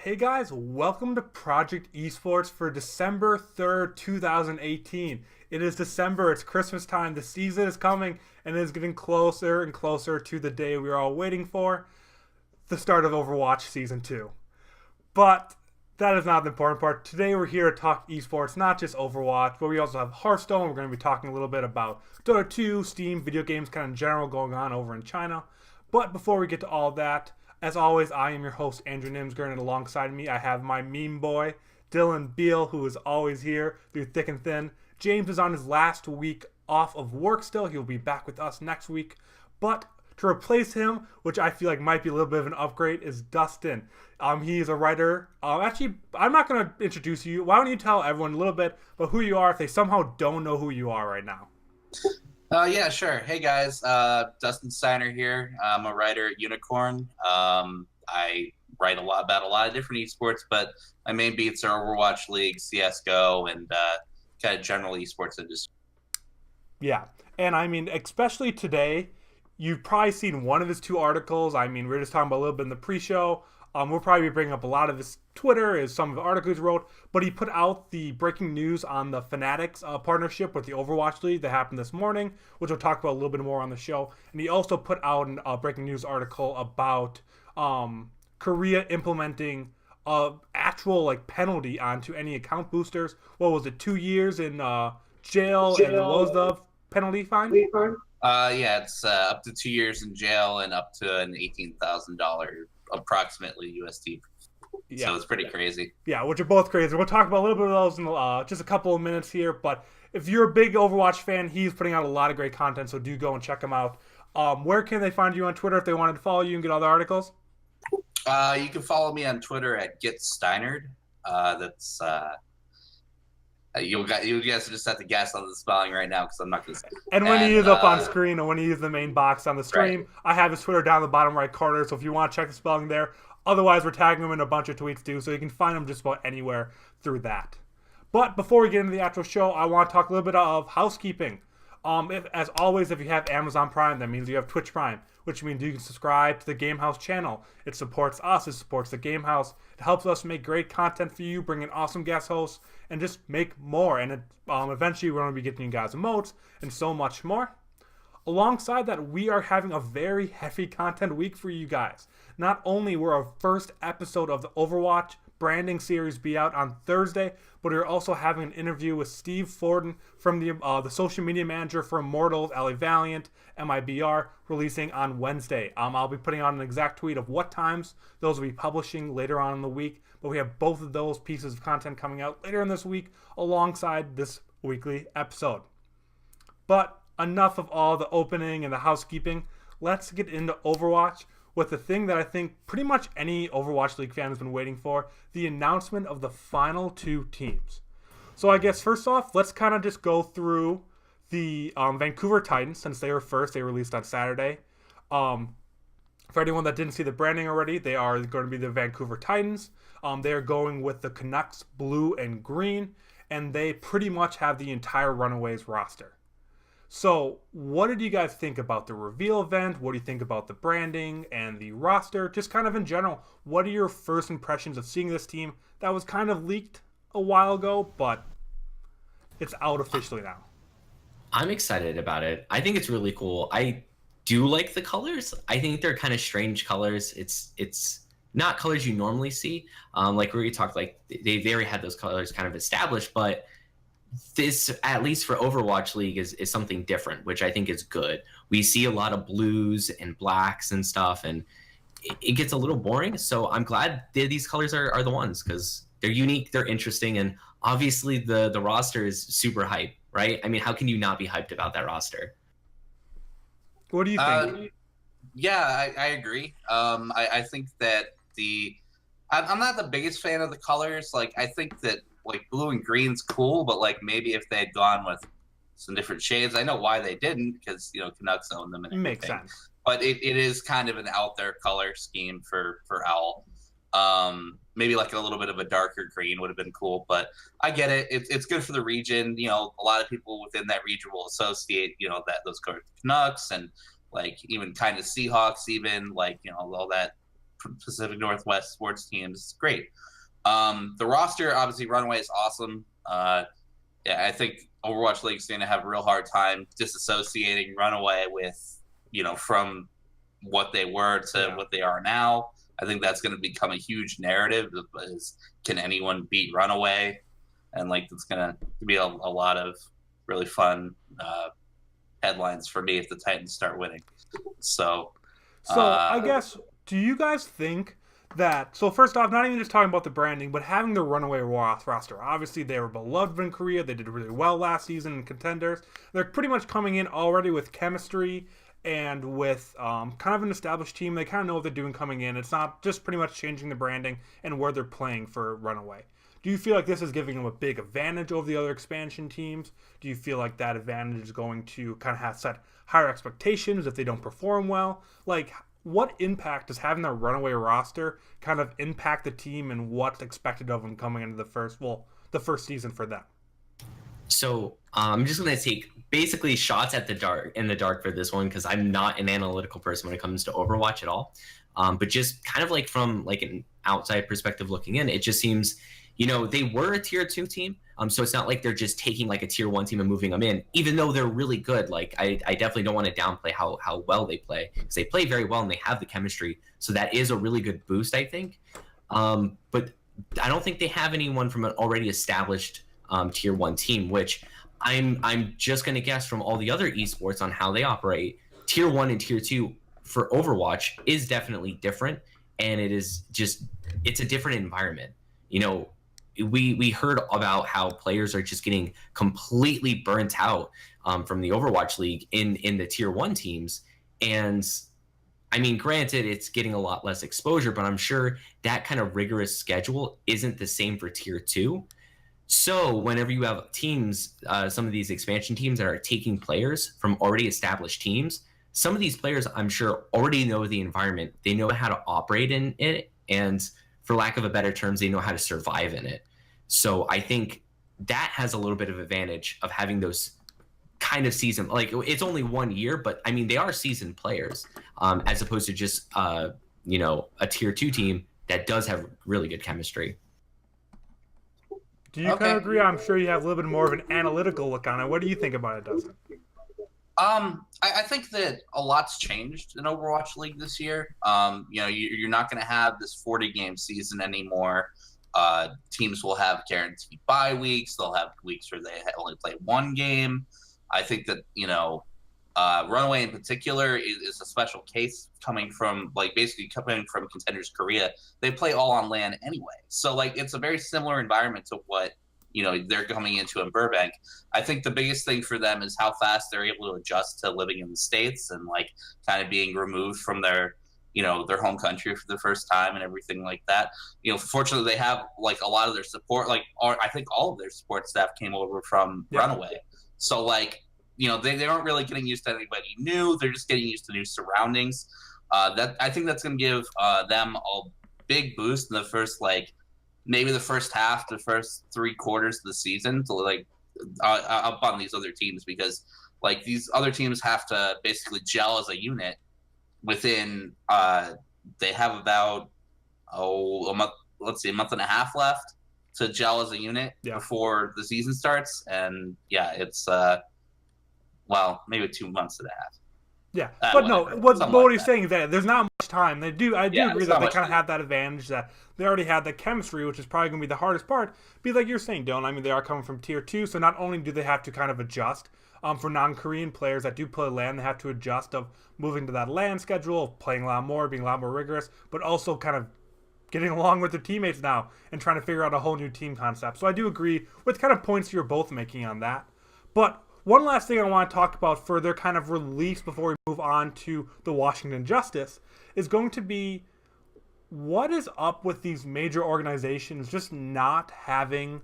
Hey guys, welcome to Project Esports for December 3rd, 2018. It is December, it's Christmas time, the season is coming, and it is getting closer and closer to the day we are all waiting for, the start of Overwatch Season 2. But that is not the important part. Today we're here to talk esports, not just Overwatch, but we also have Hearthstone. We're going to be talking a little bit about Dota 2, Steam, video games kind of in general going on over in China. But before we get to all that, as always, I am your host, Andrew Nimsger, and alongside me, I have my meme boy, Dylan Beal, who is always here through thick and thin. James is on his last week off of work still. He'll be back with us next week. But to replace him, which I feel like might be a little bit of an upgrade, is Dustin. He's a writer. Actually, I'm not going to introduce you. Why don't you tell everyone a little bit about who you are if they somehow don't know who you are right now? Yeah, sure. Hey guys, Dustin Steiner here. I'm a writer at Unicorn. I write about a lot of different esports, but my main beats are Overwatch League, CS:GO, and kind of general esports industry. Yeah, and I mean, especially today, you've probably seen one of his two articles. I mean, we were just talking about a little bit in the pre-show. We'll probably be bringing up a lot of his Twitter, is some of the articles he wrote, but he put out the breaking news on the Fanatic's partnership with the Overwatch League that happened this morning, which we'll talk about a little bit more on the show. And he also put out a breaking news article about Korea implementing actual penalty onto any account boosters. What was it, 2 years in jail, and what was the penalty fine? Yeah, it's up to 2 years in jail and up to an $18,000 approximately USD. Yeah. So it's pretty crazy. Yeah, which are both crazy. We'll talk about a little bit of those in just a couple of minutes here. But if you're a big Overwatch fan, he's putting out a lot of great content, so do go and check him out. Where can they find you on Twitter if they wanted to follow you and get all the articles? You can follow me on Twitter at GetSteinerd. That's you guys just have to guess on the spelling right now because I'm not going to say. And when he is up on screen, or when he is the main box on the stream, right. I have his Twitter down in the bottom right corner. So if you want to check the spelling there, otherwise we're tagging him in a bunch of tweets too, so you can find him just about anywhere through that. But before we get into the actual show, I want to talk a little bit of housekeeping. As always, if you have Amazon Prime, that means you have Twitch Prime, which means you can subscribe to the Game Haus channel. It supports us. It supports the Game Haus. It helps us make great content for you, bring in awesome guest hosts, and just make more. And eventually, we're going to be getting you guys emotes and so much more. Alongside that, we are having a very heavy content week for you guys. Not only will our first episode of the Overwatch branding series be out on Thursday, but we're also having an interview with Steve Forden from the social media manager for Immortals, LA Valiant, MIBR, releasing on Wednesday. I'll be putting out an exact tweet of what times those will be publishing later on in the week, but we have both of those pieces of content coming out later in this week alongside this weekly episode. But enough of all the opening and the housekeeping. Let's get into Overwatch with the thing that I think pretty much any Overwatch League fan has been waiting for, the announcement of the final two teams. So I guess first off, let's kind of just go through the Vancouver Titans, since they were first. They released on Saturday. For anyone that didn't see the branding already, they are going to be the Vancouver Titans. They are going with the Canucks blue and green, and they pretty much have the entire Runaways roster. So, what did you guys think about the reveal event? What do you think about the branding and the roster? Just kind of in general, what are your first impressions of seeing this team that was kind of leaked a while ago, but it's out officially now? I'm excited about it. I think it's really cool. I do like the colors. I think they're kind of strange colors. It's not colors you normally see. Like we talked, like they already had those colors kind of established, but this, at least for Overwatch League, is something different, which I think is good. We see a lot of blues and blacks and stuff, and it gets a little boring. So I'm glad these colors are the ones, because they're unique, they're interesting, and obviously the roster is super hype, right? I mean, how can you not be hyped about that roster? What do you think? Yeah, I agree. I think that I'm not the biggest fan of the colors. Like, I think that blue and green's cool, but maybe if they had gone with some different shades. I know why they didn't, because Canucks own them and everything. Makes sense. But it is kind of an out there color scheme for Owl. Maybe a little bit of a darker green would have been cool, but I get it. It's good for the region. A lot of people within that region will associate that those colors with Canucks and even kind of Seahawks, even all that Pacific Northwest sports teams. It's great. The roster, obviously, Runaway is awesome. Yeah, I think Overwatch League is going to have a real hard time disassociating Runaway with, from what they were to what they are now. I think that's going to become a huge narrative. Is, can anyone beat Runaway? And it's going to be a lot of really fun headlines for me if the Titans start winning. So I guess, do you guys think that, so first off, not even just talking about the branding, but having the Runaway roster. Obviously, they were beloved in Korea. They did really well last season in contenders. They're pretty much coming in already with chemistry and with kind of an established team. They kind of know what they're doing coming in. It's not just pretty much changing the branding and where they're playing for Runaway. Do you feel like this is giving them a big advantage over the other expansion teams? Do you feel like that advantage is going to kind of have set higher expectations if they don't perform well? What impact does having their Runaway roster kind of impact the team and what's expected of them coming into the first season for them? So I'm just going to take basically shots at the dark for this one because I'm not an analytical person when it comes to Overwatch at all. But just kind of from an outside perspective looking in, it just seems, they were a tier 2 team. So it's not like they're just taking a tier 1 team and moving them in, even though they're really good. I definitely don't want to downplay how well they play, because they play very well and they have the chemistry. So that is a really good boost, I think. But I don't think they have anyone from an already established tier 1 team, which I'm just going to guess from all the other esports on how they operate. Tier 1 and tier 2 for Overwatch is definitely different, and it's a different environment. We heard about how players are just getting completely burnt out from the Overwatch League in the tier 1 teams. And I mean, granted, it's getting a lot less exposure, but I'm sure that kind of rigorous schedule isn't the same for tier 2. So whenever you have teams, some of these expansion teams that are taking players from already established teams, some of these players, I'm sure, already know the environment. They know how to operate in it. And for lack of a better terms, they know how to survive in it. So I think that has a little bit of advantage of having those kind of season, it's only 1 year, but I mean, they are seasoned players, as opposed to just, a tier 2 team that does have really good chemistry. Do you kind of agree? I'm sure you have a little bit more of an analytical look on it. What do you think about it, Dustin? I think that a lot's changed in Overwatch League this year. You're not going to have this 40-game season anymore. Teams will have guaranteed bye weeks. They'll have weeks where they only play one game. I think that, Runaway in particular is a special case coming from Contenders Korea. They play all on LAN anyway. So it's a very similar environment to what, they're coming into in Burbank. I think the biggest thing for them is how fast they're able to adjust to living in the States and kind of being removed from their home country for the first time and everything like that. Fortunately they have a lot of their support, I think all of their support staff came over from Runaway. So they aren't really getting used to anybody new. They're just getting used to new surroundings. I think that's going to give them a big boost in the first maybe the first half, the first 3 quarters of the season to up on these other teams, because these other teams have to basically gel as a unit within they have about a month and a half left to gel as a unit before the season starts. And it's maybe 2 months and a half. Yeah, what he's saying is that there's not much time. I do agree that they kind of have that advantage that they already had that chemistry, which is probably going to be the hardest part. Be like you're saying, Dylan, I mean, they are coming from tier 2, so not only do they have to kind of adjust for non-Korean players that do play LAN, they have to adjust of moving to that LAN schedule, of playing a lot more, being a lot more rigorous, but also kind of getting along with their teammates now and trying to figure out a whole new team concept. So I do agree with kind of points you're both making on that. But one last thing I want to talk about for their kind of release before we move on to the Washington Justice is going to be what is up with these major organizations just not having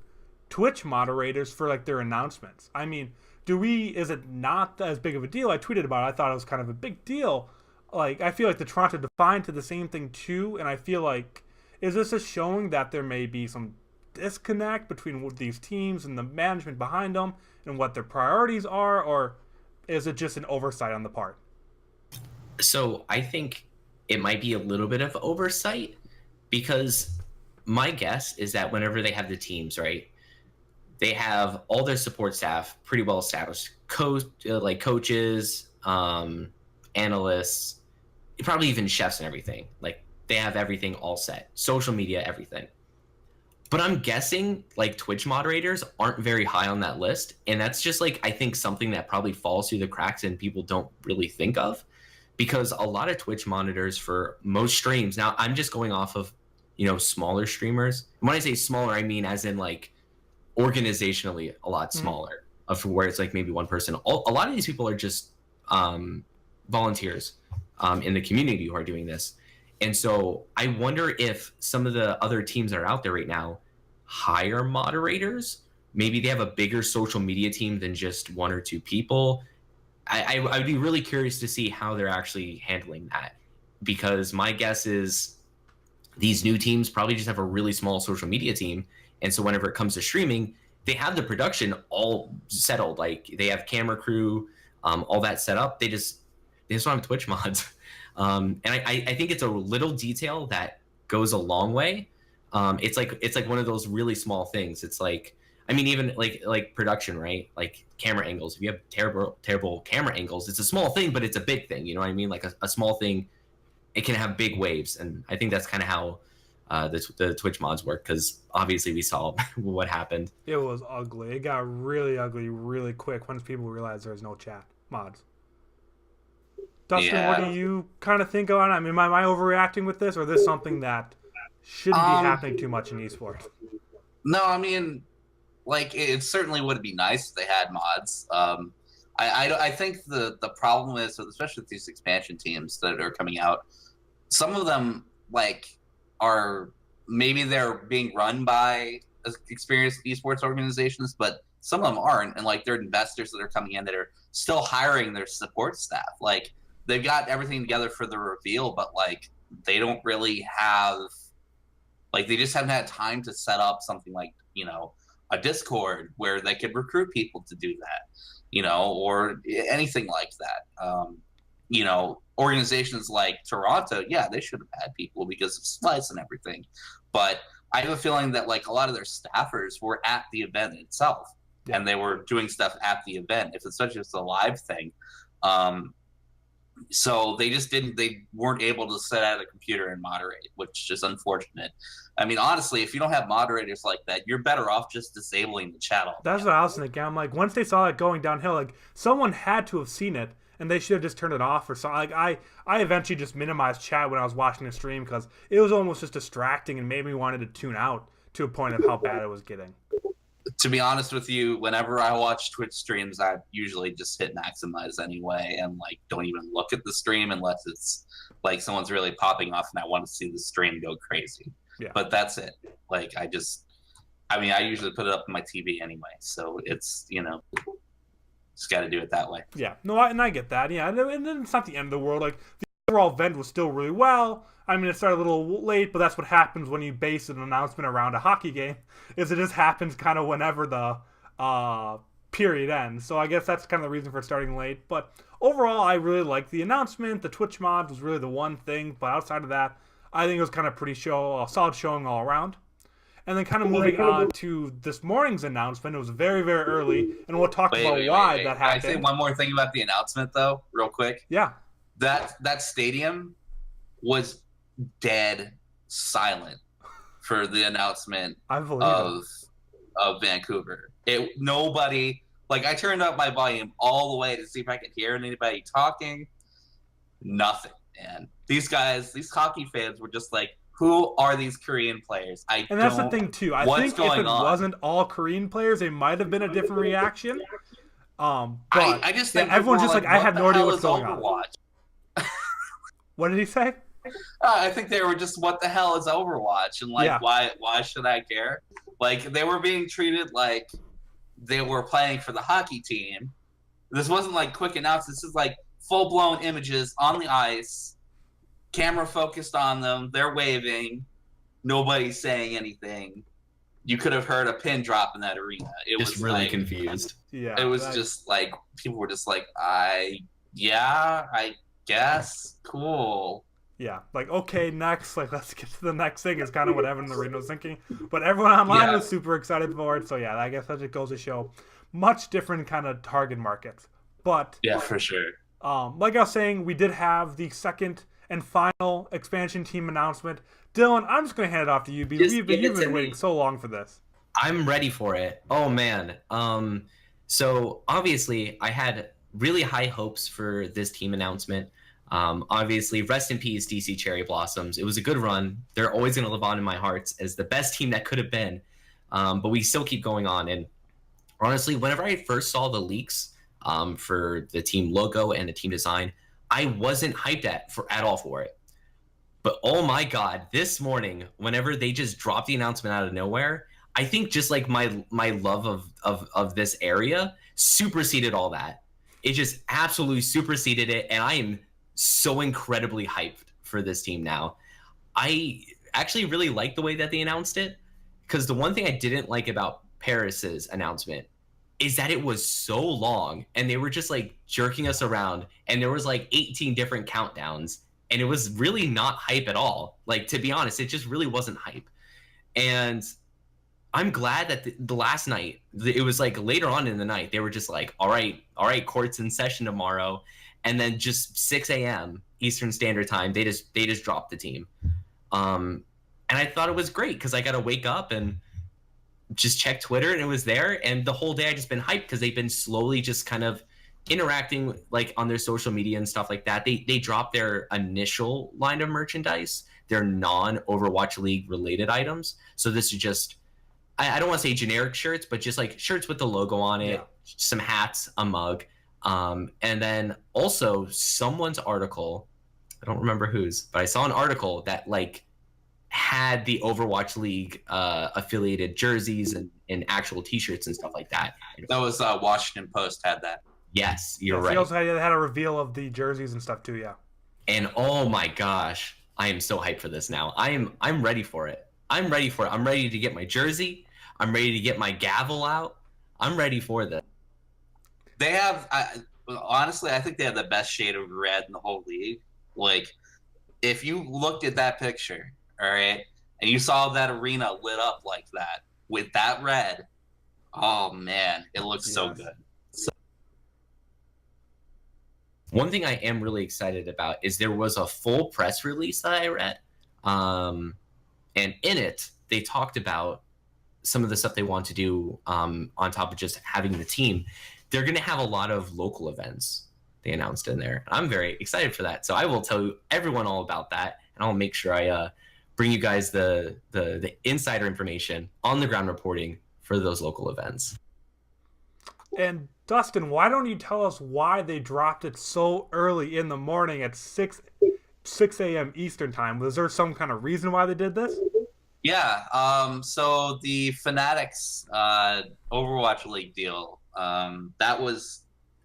Twitch moderators for their announcements. I mean, is it not as big of a deal? I tweeted about it. I thought it was kind of a big deal. I feel like the Toronto Defiant did the same thing too, and I feel is this just showing that there may be some disconnect between these teams and the management behind them and what their priorities are, or is it just an oversight on the part? So I think it might be a little bit of oversight, because my guess is that whenever they have the teams, right, they have all their support staff pretty well established, like coaches, analysts, probably even chefs and everything. Like they have everything all set, social media, everything. But I'm guessing like Twitch moderators aren't very high on that list, and that's just like, I think, something that probably falls through the cracks and people don't really think of, because a lot of Twitch monitors for most streams, now I'm just going off of, smaller streamers. When I say smaller, I mean as in like organizationally a lot smaller, of where it's like maybe one person. A lot of these people are just volunteers in the community who are doing this. And so I wonder if some of the other teams that are out there right now hire moderators. Maybe they have a bigger social media team than just one or two people. I'd be really curious to see how they're actually handling that, because my guess is these new teams probably just have a really small social media team. And so whenever it comes to streaming, they have the production all settled. Like they have camera crew, all that set up. They just don't have Twitch mods. And I think it's a little detail that goes a long way. It's like one of those really small things. It's like, I mean, even like production, right? Like camera angles. If you have terrible camera angles, it's a small thing, but it's a big thing. You know what I mean? Like a small thing, it can have big waves. And I think that's kind of how the Twitch mods work, because obviously we saw what happened. It was ugly. It got really ugly really quick once people realized there was no chat mods. Dustin, what do you kind of think on it? I mean, am I overreacting with this, or is this something that shouldn't be happening too much in esports? No, I mean, like, it certainly would be nice if they had mods. I think the problem is, especially with these expansion teams that are coming out, some of them, like, are maybe they're being run by experienced esports organizations, but some of them aren't. And, like, they're investors that are coming in that are still hiring their support staff. Like, they've got everything together for the reveal, but, like, they don't really have, like, they just haven't had time to set up something like, a Discord where they could recruit people to do that, or anything like that. Organizations like Toronto, yeah, they should have had people because of slides and everything. But I have a feeling that, like, a lot of their staffers were at the event itself, and they were doing stuff at the event, especially if it's a live thing. So they weren't able to sit at a computer and moderate, which is unfortunate. I mean, honestly, if you don't have moderators like that, you're better off just disabling the chat all. That's what I was thinking. I'm like, once they saw it going downhill, like, someone had to have seen it, and they should have just turned it off or something. Like, I eventually just minimized chat when I was watching the stream, because it was almost just distracting and made me wanted to tune out to a point of how bad it was getting. To be honest with you, whenever I watch Twitch streams, I usually just hit maximize anyway, and, like, don't even look at the stream unless it's like someone's really popping off and I want to see the stream go crazy. Yeah. But that's it. Like, I usually put it up on my TV anyway, so it's, just got to do it that way. Yeah, no, I get that. Yeah, and then it's not the end of the world. Like, the overall event was still really well. I mean, it started a little late, but that's what happens when you base an announcement around a hockey game, is it just happens kind of whenever the period ends. So I guess that's kind of the reason for starting late. But overall, I really liked the announcement. The Twitch mods was really the one thing, but outside of that, I think it was kind of pretty solid showing all around. And then kind of moving on to this morning's announcement, it was very, very early, and we'll talk about why that happened. Can I say one more thing about the announcement, though, real quick? Yeah. That stadium was dead silent for the announcement of Vancouver. Nobody, like, I turned up my volume all the way to see if I could hear anybody talking. Nothing, man. These hockey fans were just like, who are these Korean players? And that's the thing too. I think if it wasn't all Korean players, it might have been a different reaction. But I just think everyone's just like, I have no idea what's going on. What did he say? I think they were just, what the hell is Overwatch? And, like, why should I care? Like, they were being treated like they were playing for the hockey team. This wasn't like quick announcements. This is like full-blown images on the ice, camera focused on them, they're waving, nobody's saying anything. You could have heard a pin drop in that arena. It just was really like, confused. Yeah, it was just like, people were just like, I guess, cool. Yeah, like, okay, next, like, let's get to the next thing is kind of what Evan Marino was thinking. But everyone online Yeah. was super excited for it. So yeah, I guess that just goes to show much different kind of target markets. But Yeah, for sure. like I was saying, we did have the second and final expansion team announcement. Dylan, I'm just going to hand it off to you because Just you've give it to been waiting me. so long for this. I'm ready for it. Oh man. So obviously I had really high hopes for this team announcement. Obviously, rest in peace, DC Cherry Blossoms. It was a good run. They're always going to live on in my hearts as the best team that could have been. But we still keep going on. And honestly, whenever I first saw the leaks for the team logo and the team design, I wasn't hyped at all for it. But oh my god, this morning, whenever they just dropped the announcement out of nowhere, I think just like my love of this area superseded all that. It just absolutely superseded it, and I am so incredibly hyped for this team now. I actually really like the way that they announced it, because the one thing I didn't like about Paris's announcement is that it was so long and they were just like jerking us around, and there was like 18 different countdowns, and it was really not hype at all. Like, to be honest, it just really wasn't hype. And I'm glad that the last night, it was like later on in the night, they were just like, all right, court's in session tomorrow. And then just 6 a.m. Eastern Standard Time, they just dropped the team. And I thought it was great because I got to wake up and just check Twitter, and it was there. And the whole day I just been hyped because they've been slowly just kind of interacting like on their social media and stuff like that. They dropped their initial line of merchandise, their non-Overwatch League related items. So this is just, I don't want to say generic shirts, but just like shirts with the logo on it, some hats, a mug. And then also someone's article, I don't remember whose, but I saw an article that like had the Overwatch League affiliated jerseys and actual t-shirts and stuff like that. That was Washington Post had that. Yes, you're Yes, right. He also had a reveal of the jerseys and stuff too, yeah. And oh my gosh, I am so hyped for this now. I'm ready for it. I'm ready for it. I'm ready to get my jersey. I'm ready to get my gavel out. I'm ready for this. They have, honestly, I think they have the best shade of red in the whole league. Like, if you looked at that picture, all right, and you saw that arena lit up like that with that red, oh man, it looks so good. One thing I am really excited about is there was a full press release that I read. And in it, they talked about some of the stuff they want to do on top of just having the team. They're going to have a lot of local events they announced in there. I'm very excited for that. So I will tell everyone all about that, and I'll make sure I bring you guys the insider information, on the ground reporting for those local events. And Dustin, why don't you tell us why they dropped it so early in the morning at 6 a.m. Eastern time? Was there some kind of reason why they did this? Yeah. So the Fanatics Overwatch League deal, that was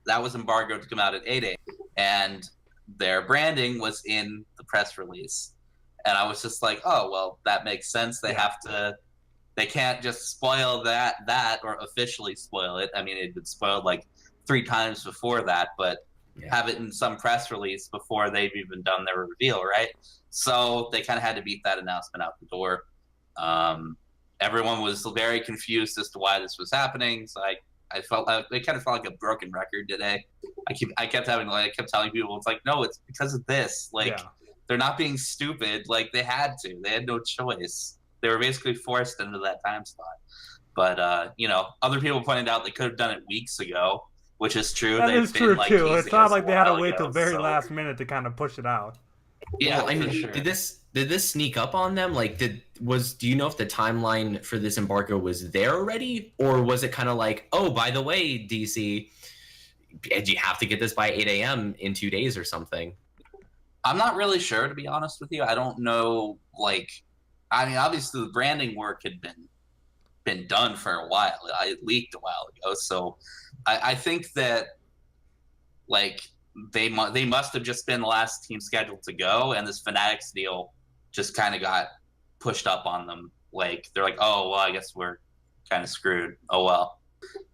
embargoed to come out at 8 a.m. and their branding was in the press release. And I was just like, oh, well, that makes sense. They can't just spoil that or officially spoil it. I mean, it had been spoiled like 3 times before that, but have it in some press release before they've even done their reveal, right? So they kind of had to beat that announcement out the door. Everyone was very confused as to why this was happening. So I felt like it kind of felt like a broken record today. I kept telling people, it's like, no, it's because of this. Like, they're not being stupid. Like, they had to. They had no choice. They were basically forced into that time slot. But other people pointed out they could have done it weeks ago, which is true. That is true too. It's not like they had to wait till the very last minute to kind of push it out. Yeah, well, I mean, sure. did this sneak up on them? Like, do you know if the timeline for this embargo was there already, or was it kind of like, oh, by the way, DC, do you have to get this by 8 a.m. in 2 days or something? I'm not really sure, to be honest with you. I don't know. Like, I mean, obviously the branding work had been done for a while. It leaked a while ago, so I think that like they must have just been the last team scheduled to go, and this Fanatics deal just kind of got pushed up on them. Like, they're like, oh, well, I guess we're kind of screwed. Oh, well.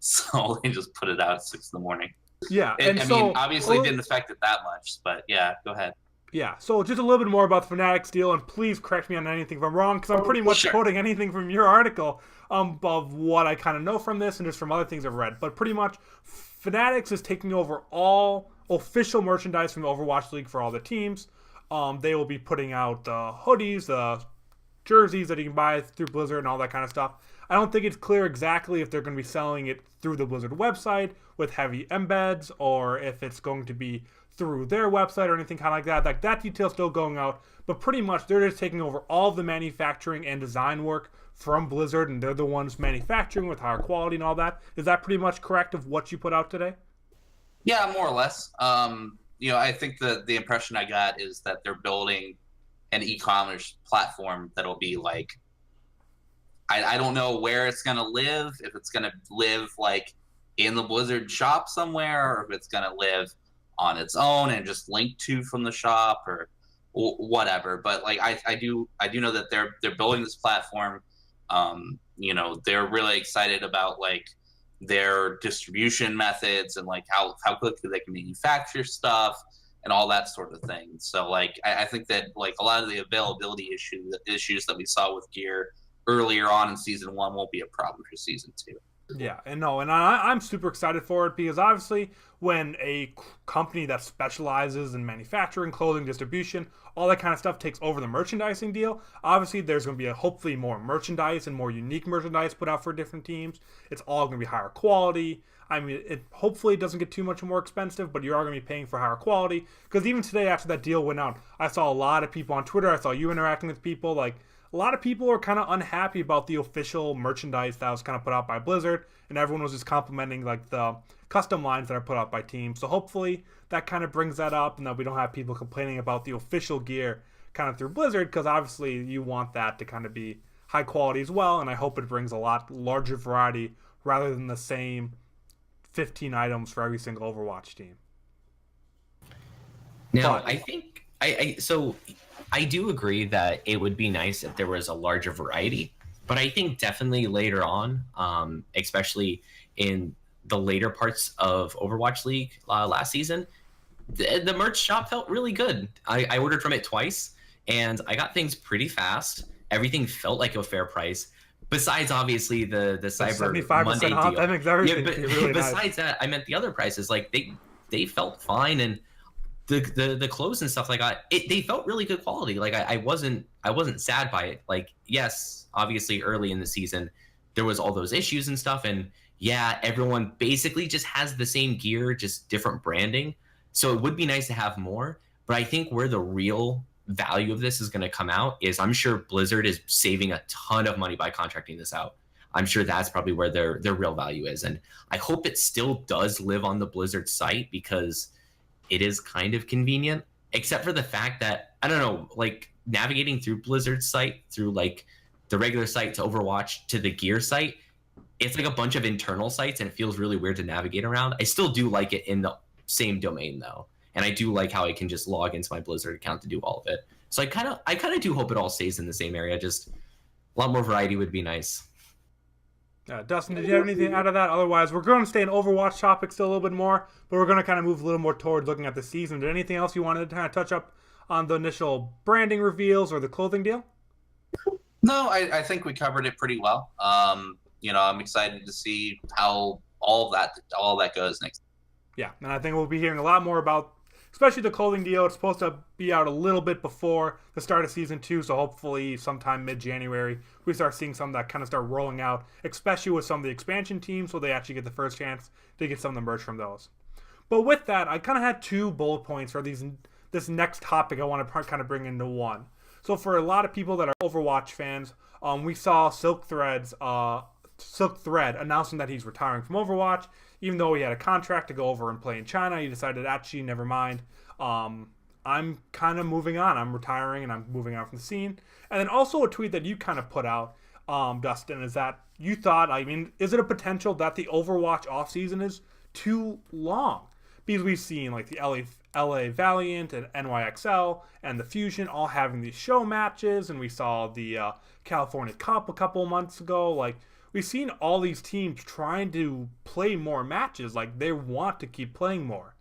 So they just put it out at 6 in the morning. Yeah. I mean, obviously it didn't affect it that much, but yeah, go ahead. Yeah, so just a little bit more about the Fanatic deal, and please correct me on anything if I'm wrong, because I'm pretty much Sure. quoting anything from your article of what I kind of know from this and just from other things I've read. But pretty much, Fanatics is taking over all official merchandise from the Overwatch League for all the teams. They will be putting out the hoodies, the jerseys that you can buy through Blizzard and all that kind of stuff. I don't think it's clear exactly if they're going to be selling it through the Blizzard website with heavy embeds or if it's going to be through their website or anything kind of like that. Like that detail's still going out, but pretty much they're just taking over all the manufacturing and design work from Blizzard, and they're the ones manufacturing with higher quality and all that. Is that pretty much correct of what you put out today? Yeah, more or less. I think the impression I got is that they're building an e-commerce platform that'll be like, I don't know where it's going to live, if it's going to live like in the Blizzard shop somewhere, or if it's going to live on its own and just link to from the shop or whatever. But like, I do know that they're building this platform. They're really excited about like their distribution methods and like how quickly they can manufacture stuff and all that sort of thing. So like, I think that like a lot of the availability issues that we saw with gear earlier on in season 1 won't be a problem for season 2. Yeah, and I'm super excited for it because obviously when a company that specializes in manufacturing, clothing, distribution, all that kind of stuff takes over the merchandising deal, obviously there's going to be hopefully more merchandise and more unique merchandise put out for different teams. It's all going to be higher quality. I mean, hopefully it doesn't get too much more expensive, but you are going to be paying for higher quality. Because even today after that deal went out, I saw a lot of people on Twitter. I saw you interacting with people like, a lot of people are kind of unhappy about the official merchandise that was kind of put out by Blizzard, and everyone was just complimenting like the custom lines that are put out by teams. So hopefully that kind of brings that up, and that we don't have people complaining about the official gear kind of through Blizzard, because obviously you want that to kind of be high quality as well, and I hope it brings a lot larger variety rather than the same 15 items for every single Overwatch team. Now, I think I do agree that it would be nice if there was a larger variety, but I think definitely later on, especially in the later parts of Overwatch League last season, the merch shop felt really good. I ordered from it twice, and I got things pretty fast. Everything felt like a fair price. Besides, obviously, the Cyber 75% Monday off, deal. That makes everything really besides nice. that, I meant the other prices. Like they felt fine, and the clothes and stuff like that, they felt really good quality. Like I wasn't sad by it. Like, yes, obviously early in the season there was all those issues and stuff, and yeah, everyone basically just has the same gear, just different branding. So it would be nice to have more, but I think where the real value of this is going to come out is I'm sure Blizzard is saving a ton of money by contracting this out. I'm sure that's probably where their real value is, and I hope it still does live on the Blizzard site because it is kind of convenient, except for the fact that, I don't know, like navigating through Blizzard's site, through like the regular site to Overwatch to the gear site, it's like a bunch of internal sites and it feels really weird to navigate around. I still do like it in the same domain though. And I do like how I can just log into my Blizzard account to do all of it. So I kind of do hope it all stays in the same area. Just a lot more variety would be nice. Dustin, did you have anything out of that? Otherwise, we're going to stay in Overwatch topics still a little bit more, but we're going to kind of move a little more towards looking at the season. Did anything else you wanted to kind of touch up on the initial branding reveals or the clothing deal? No, I think we covered it pretty well. I'm excited to see how all that goes next. Yeah, and I think we'll be hearing a lot more about, especially the clothing deal. It's supposed to be out a little bit before the start of season 2, so hopefully sometime mid-January we start seeing some that kind of start rolling out, especially with some of the expansion teams, so they actually get the first chance to get some of the merch from those. But with that, I kind of had 2 bullet points for this next topic I want to kind of bring into one. So for a lot of people that are Overwatch fans, we saw Silk Thread announcing that he's retiring from Overwatch. Even though he had a contract to go over and play in China, he decided, actually, never mind. I'm kind of moving on. I'm retiring and I'm moving on from the scene. And then also a tweet that you kind of put out, Dustin, is that you thought, is it a potential that the Overwatch offseason is too long? Because we've seen like the LA Valiant and NYXL and the Fusion all having these show matches, and we saw the California Cup a couple of months ago. Like, we've seen all these teams trying to play more matches. Like, they want to keep playing more.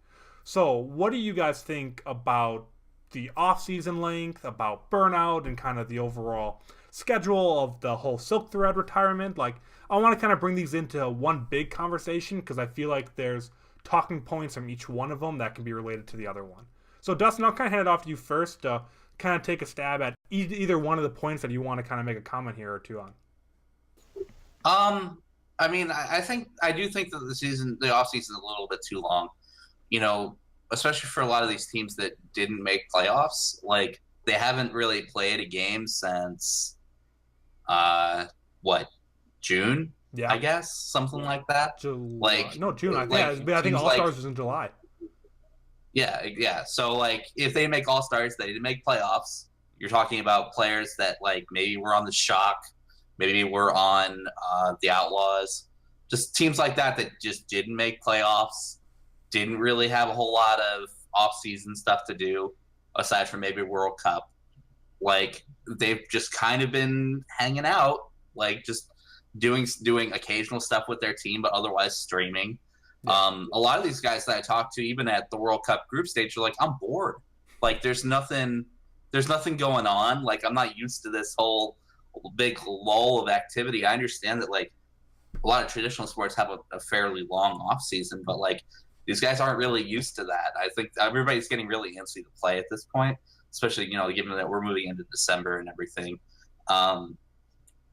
So what do you guys think about the off-season length, about burnout, and kind of the overall schedule of the whole Silk Thread retirement. Like, I want to kind of bring these into one big conversation because I feel like there's talking points from each one of them that can be related to the other one. So, Dustin, I'll kind of hand it off to you first to kind of take a stab at either one of the points that you want to kind of make a comment here or two on. I mean, I do think that the off season is a little bit too long. You know, especially for a lot of these teams that didn't make playoffs. Like, they haven't really played a game since June? Yeah, I guess something like that. June. I think All Stars was in July. Yeah. So, like, if they make All Stars, they didn't make playoffs. You're talking about players that, like, maybe were on the Shock, maybe were on the Outlaws, just teams like that just didn't make playoffs, didn't really have a whole lot of off-season stuff to do aside from maybe World Cup. Like, they've just kind of been hanging out, like, just doing occasional stuff with their team, but otherwise streaming. Yeah. A lot of these guys that I talked to, even at the World Cup group stage, are like, I'm bored. Like, there's nothing going on. Like, I'm not used to this whole big lull of activity. I understand that, like, a lot of traditional sports have a fairly long off season, but, like, these guys aren't really used to that. I think everybody's getting really antsy to play at this point, especially, you know, given that we're moving into December and everything.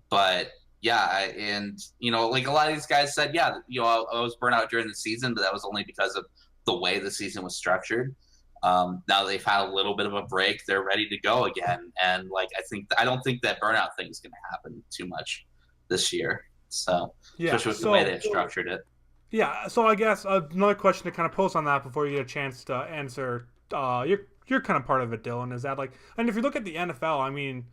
But yeah, and, you know, like, a lot of these guys said, yeah, you know, I was burnt out during the season, but that was only because of the way the season was structured. Now they've had a little bit of a break, they're ready to go again, and, like, I don't think that burnout thing is going to happen too much this year. So, yeah, especially with the way they've structured it. Yeah, so I guess another question to kind of pose on that before you get a chance to answer, you're kind of part of it, Dylan, is that, like, and if you look at the NFL, I mean,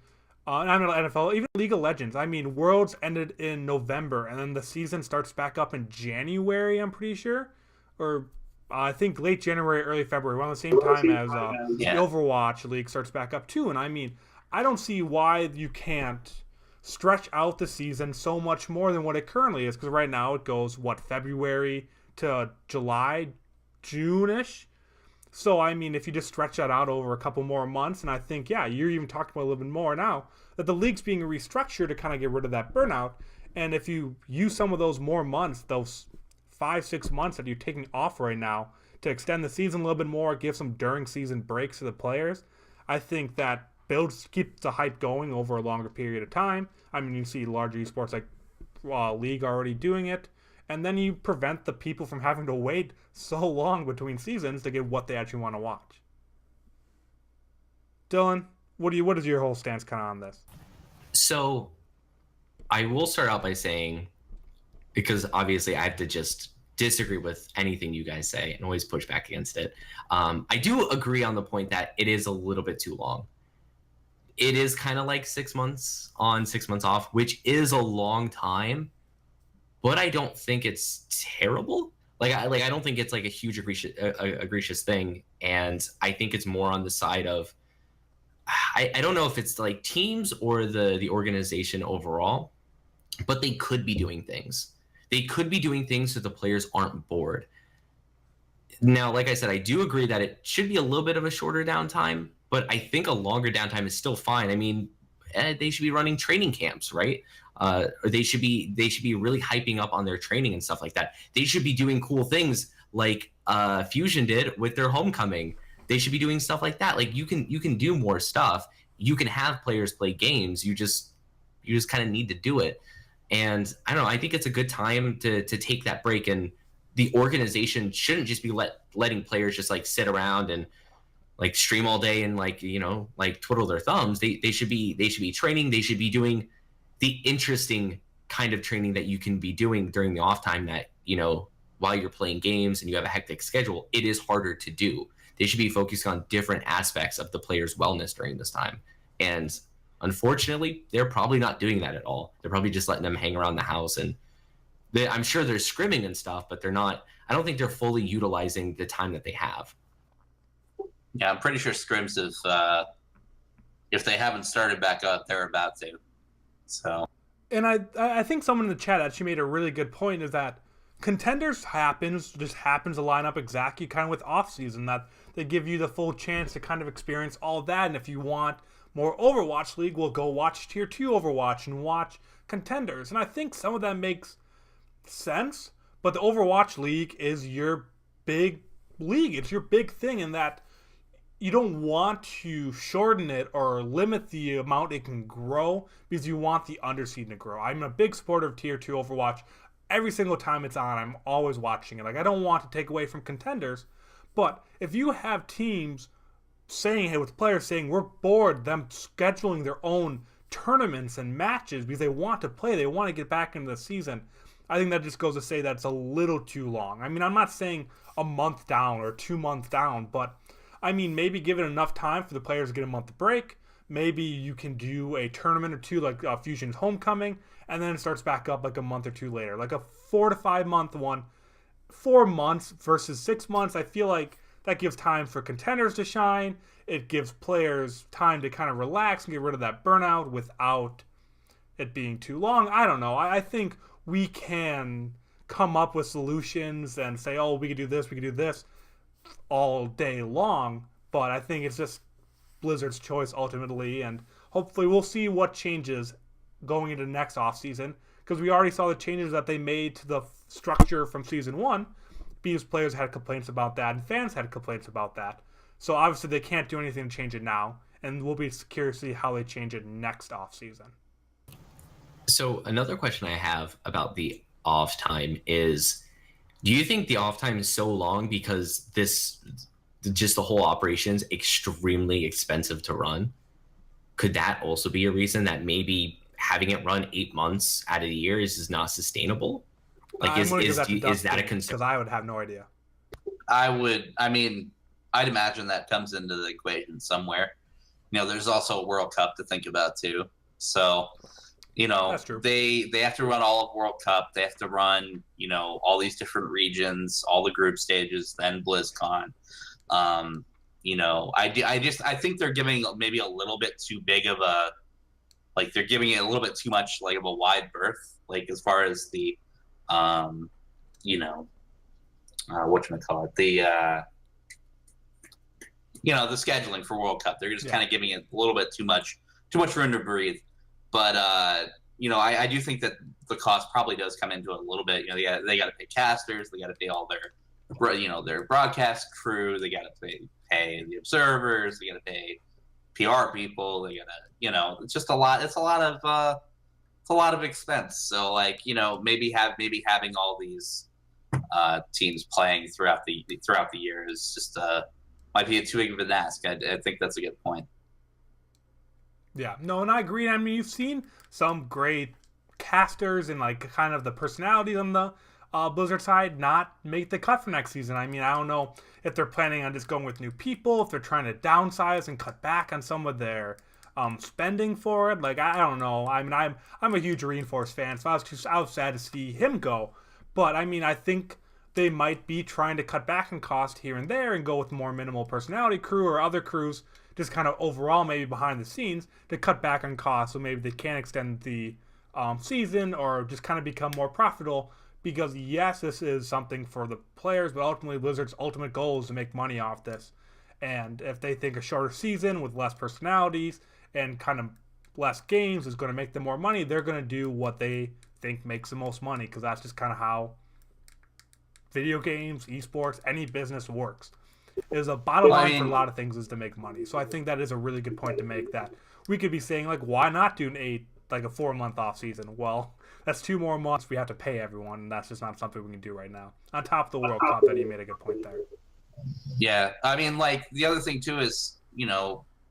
not NFL, even League of Legends, I mean, Worlds ended in November, and then the season starts back up in January, I'm pretty sure, or I think late January, early February, around the same time as the Overwatch League starts back up too. And I mean, I don't see why you can't stretch out the season so much more than what it currently is, because right now it goes, February to July, June-ish? So, I mean, if you just stretch that out over a couple more months, and I think, yeah, you're even talking about a little bit more now, that the league's being restructured to kind of get rid of that burnout, and if you use some of those more months, those 5-6 months that you're taking off right now, to extend the season a little bit more, give some during-season breaks to the players, I think that keeps the hype going over a longer period of time. I mean, you see larger esports like League already doing it, and then you prevent the people from having to wait so long between seasons to get what they actually want to watch. Dylan, what is your whole stance kind of on this? So, I will start out by saying, because obviously I have to just disagree with anything you guys say and always push back against it. I do agree on the point that it is a little bit too long. It is kind of like 6 months on, 6 months off, which is a long time, but I don't think it's terrible. I don't think it's like a huge egregious thing, and I think it's more on the side of I don't know if it's like teams or the organization overall, but they could be doing things. They could be doing things so the players aren't bored. Now, like I said, I do agree that it should be a little bit of a shorter downtime, but I think a longer downtime is still fine. I mean, they should be running training camps, right? Or they should be really hyping up on their training and stuff like that. They should be doing cool things like Fusion did with their homecoming. They should be doing stuff like that. Like, you can do more stuff. You can have players play games. You just kind of need to do it. And I don't know, I think it's a good time to take that break, and the organization shouldn't just be letting players just like sit around and like stream all day and like, you know, like twiddle their thumbs. They should be training. They should be doing the interesting kind of training that you can be doing during the off time that, you know, while you're playing games and you have a hectic schedule, it is harder to do. They should be focused on different aspects of the player's wellness during this time. And unfortunately, they're probably not doing that at all. They're probably just letting them hang around the house, and I'm sure they're scrimming and stuff, but they're not. I don't think they're fully utilizing the time that they have. Yeah, I'm pretty sure scrims if they haven't started back up, they're about to. So, and I think someone in the chat actually made a really good point, is that Contenders just happens to line up exactly kind of with offseason, that they give you the full chance to kind of experience all of that. And if you want more Overwatch League, well, go watch Tier 2 Overwatch and watch Contenders. And I think some of that makes sense, but the Overwatch League is your big league. It's your big thing in that you don't want to shorten it or limit the amount it can grow because you want the underseed to grow. I'm a big supporter of Tier 2 Overwatch. Every single time it's on, I'm always watching it. Like, I don't want to take away from Contenders, but if you have teams saying, hey, with players saying we're bored, them scheduling their own tournaments and matches because they want to play, they want to get back into the season, I think that just goes to say that it's a little too long. I mean, I'm not saying a month down or 2 months down, but I mean, maybe give it enough time for the players to get a month of break. Maybe you can do a tournament or two like Fusion's Homecoming, and then it starts back up like a month or two later. Like a 4 to 5 month one. 4 months versus 6 months, I feel like that gives time for contenders to shine. It gives players time to kind of relax and get rid of that burnout without it being too long. I don't know. I think we can come up with solutions and say, oh, we could do this all day long, but I think it's just Blizzard's choice ultimately, and hopefully we'll see what changes going into next offseason, because we already saw the changes that they made to the structure from Season 1, because players had complaints about that and fans had complaints about that. So obviously they can't do anything to change it now, and we'll be curious to see how they change it next offseason. So another question I have about the off time is, do you think the off time is so long because just the whole operation is extremely expensive to run? Could that also be a reason that maybe having it run 8 months out of the year is not sustainable? Like, is that a concern? Because I would have no idea. I'd imagine that comes into the equation somewhere. There's also a World Cup to think about too. So, That's true. They have to run all of World Cup. They have to run, all these different regions, all the group stages, then BlizzCon. I think they're giving maybe a little bit too big of a, like, they're giving it a little bit too much like of a wide berth, like as far as the, whatchamacallit, the scheduling for World Cup. They're just kind of giving it a little bit too much room to breathe. But I do think that the cost probably does come into it a little bit. They got to pay casters, they got to pay all their broadcast crew, they got to pay the observers, they got to pay PR people, they got to it's just a lot. It's a lot of expense. So maybe having all these teams playing throughout the year is just might be too big of an ask. I think that's a good point. Yeah, no, and I agree. I mean, you've seen some great casters and like kind of the personalities on the Blizzard side not make the cut for next season. I mean, I don't know if they're planning on just going with new people, if they're trying to downsize and cut back on some of their spending for it. Like, I don't know. I mean, I'm a huge Reinforce fan, so I was sad to see him go. But I mean, I think they might be trying to cut back on cost here and there and go with more minimal personality crew or other crews, just kind of overall maybe behind the scenes to cut back on costs, so maybe they can extend the season or just kind of become more profitable. Because yes, this is something for the players, but ultimately Blizzard's ultimate goal is to make money off this. And if they think a shorter season with less personalities and kind of less games is going to make them more money, they're going to do what they think makes the most money, because that's just kind of how video games, esports, any business works. Is a bottom line for a lot of things is to make money. So I think that is a really good point to make, that we could be saying, like, why not do a 4 month off season? Well, that's 2 more months we have to pay everyone, and that's just not something we can do right now. On top of the World Cup, that you made a good point there. Yeah, I mean, like, the other thing too is,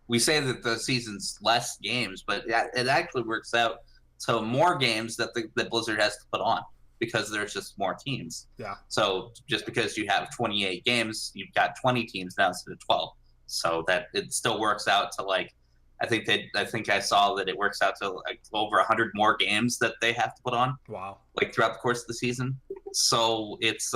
we say that the season's less games, but it actually works out to more games that Blizzard has to put on, because there's just more teams. Yeah. So just because you have 28 games, you've got 20 teams now instead of 12. So that it still works out to, like, I think I saw that it works out to like over 100 more games that they have to put on. Wow. Like throughout the course of the season. So it's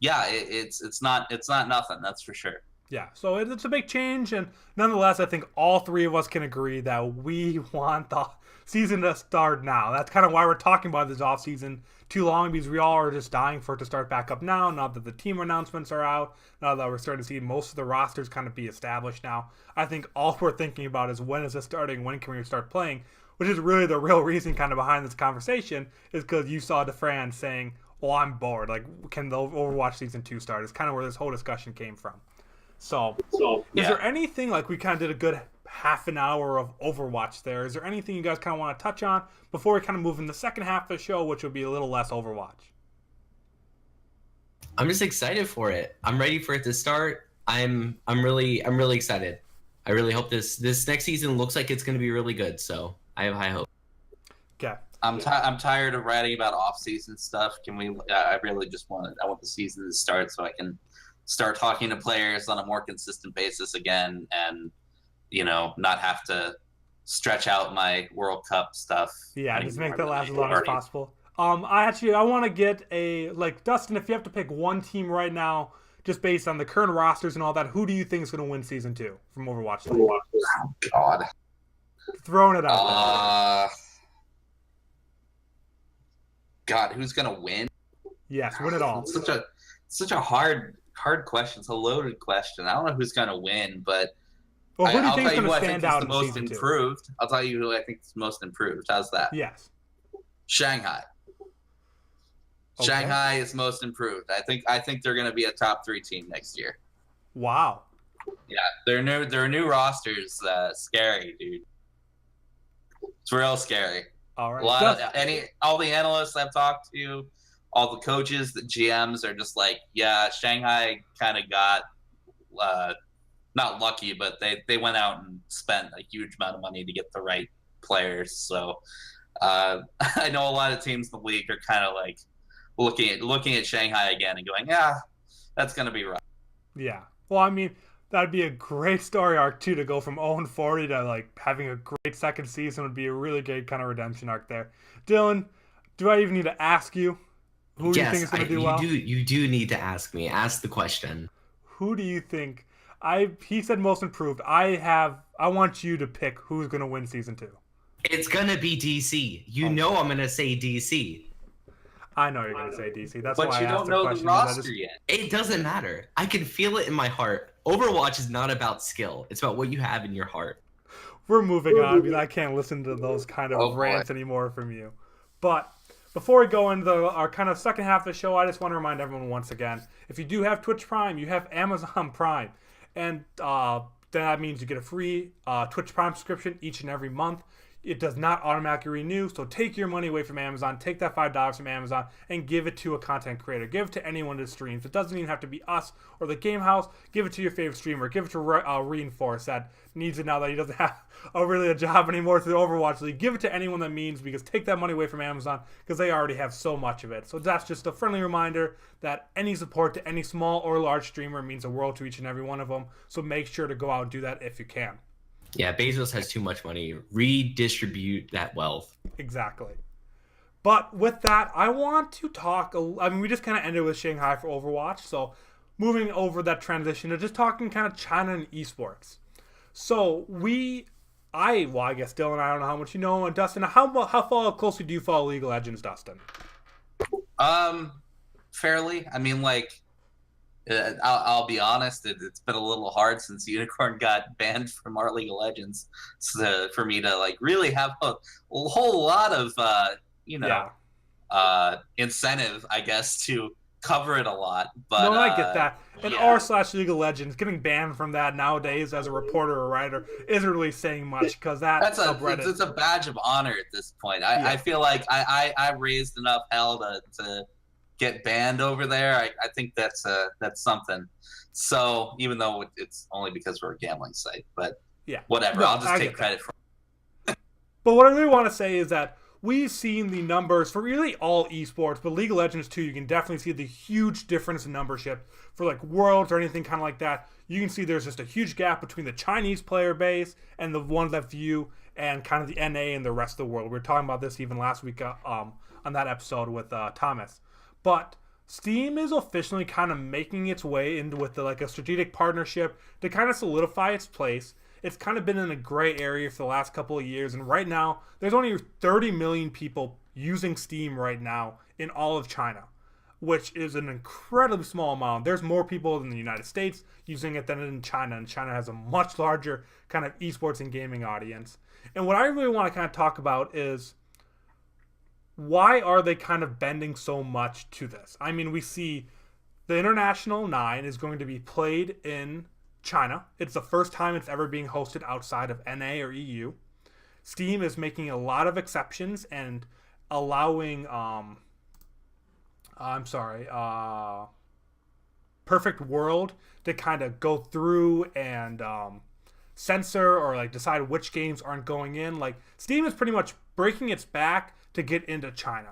it's not nothing, that's for sure. Yeah, so it's a big change, and nonetheless, I think all three of us can agree that we want the season to start now. That's kind of why we're talking about this off season too long, because we all are just dying for it to start back up now that the team announcements are out, now that we're starting to see most of the rosters kind of be established now. I think all we're thinking about is when is this starting, when can we start playing, which is really the real reason kind of behind this conversation, is because you saw DeFran saying, well, I'm bored, like, can the Overwatch Season 2 start? It's kind of where this whole discussion came from. So is there anything, like, we kind of did a good half an hour of Overwatch there. Is there anything you guys kind of want to touch on before we kind of move in the second half of the show, which would be a little less Overwatch? I'm just excited for it. I'm ready for it to start. I'm really excited. I really hope this next season looks like it's going to be really good. So I have high hope. Okay. I'm tired of writing about off-season stuff. Can we? I really just want the season to start so I can start talking to players on a more consistent basis again, and not have to stretch out my World Cup stuff. Yeah, just make that last as long as possible. I want to get Dustin, if you have to pick one team right now, just based on the current rosters and all that, who do you think is going to win Season 2 from Overwatch League? Oh, God. Throwing it out. God, who's going to win? Yes, win it all. It's such a hard question. It's a loaded question. I don't know who's going to win, but well, who do you think is going to stand out in most Season 2? Improved. I'll tell you who I think is most improved. How's that? Yes. Shanghai. Okay. Shanghai is most improved. I think they're going to be a top 3 team next year. Wow. Yeah, their new rosters scary, dude. It's real scary. All right. All the analysts I've talked to, all the coaches, the GMs are just like, yeah, Shanghai kind of got not lucky, but they went out and spent a huge amount of money to get the right players. So I know a lot of teams in the league are kind of like looking at Shanghai again and going, yeah, that's going to be rough. Yeah. Well, I mean, that'd be a great story arc too, to go from 0-40 to like having a great second season would be a really great kind of redemption arc there. Dylan, do I even need to ask you who you think is going to do well? You do need to ask me. Ask the question. Who do you think? He said most improved. I want you to pick who's going to win Season 2. It's going to be DC. You know I'm going to say DC. I know you're going to say DC. That's but why you I asked don't know question, the roster yet. It doesn't matter. I can feel it in my heart. Overwatch is not about skill. It's about what you have in your heart. We're moving on because I can't listen to those kind of rants anymore from you. But before we go into our kind of second half of the show, I just want to remind everyone once again, if you do have Twitch Prime, you have Amazon Prime. And that means you get a free Twitch Prime subscription each and every month. It does not automatically renew, so take your money away from Amazon. Take that $5 from Amazon and give it to a content creator. Give it to anyone that streams. It doesn't even have to be us or the Game Haus. Give it to your favorite streamer. Give it to Reinforce that needs it now that he doesn't have a job anymore through the Overwatch League. Give it to anyone that means, because take that money away from Amazon because they already have so much of it. So that's just a friendly reminder that any support to any small or large streamer means the world to each and every one of them. So make sure to go out and do that if you can. Yeah, Bezos has too much money. Redistribute that wealth. Exactly. But with that, I want to talk. We just kind of ended with Shanghai for Overwatch. So moving over that transition to just talking kind of China and esports. So I guess Dylan, I don't know how much you know, and Dustin, how closely do you follow League of Legends, Dustin? Fairly. I mean, I'll be honest, it's been a little hard since Unicorn got banned from our League of Legends for me to really have a whole lot of incentive, I guess, to cover it a lot. But no, I get that. And r/League of Legends getting banned from that nowadays as a reporter or writer isn't really saying much, because that's subreddit. It's a badge of honor at this point. I feel like I raised enough hell to get banned over there. I think that's something. So even though it's only because we're a gambling site, but whatever. I'll just take credit for it. But what I really want to say is that we've seen the numbers for really all esports, but League of Legends too, you can definitely see the huge difference in membership for Worlds or anything kind of like that. You can see there's just a huge gap between the Chinese player base and the ones that view, and kind of the NA and the rest of the world. We were talking about this even last week on that episode with Thomas. But Steam is officially kind of making its way into with like a strategic partnership to kind of solidify its place. It's kind of been in a gray area for the last couple of years, and right now there's only 30 million people using Steam right now in all of China, which is an incredibly small amount. There's more people in the United States using it than in China, and China has a much larger kind of esports and gaming audience. And what I really want to kind of talk about is why are they kind of bending so much to this? I mean, we see the International 9 is going to be played in China. It's the first time it's ever being hosted outside of NA or EU. Steam is making a lot of exceptions and allowing Perfect World to kind of go through and censor or like decide which games aren't going in. Like Steam is pretty much breaking its back to get into China.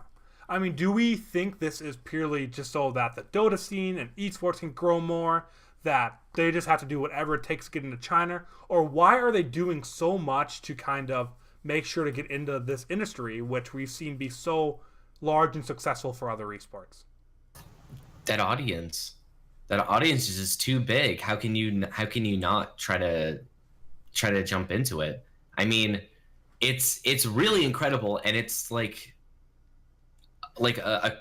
I mean, do we think this is purely just so that the Dota scene and esports can grow more, that they just have to do whatever it takes to get into China? Or why are they doing so much to kind of make sure to get into this industry, which we've seen be so large and successful for other esports? That audience is just too big. How can you not try to jump into it? I mean, it's really incredible, and it's like a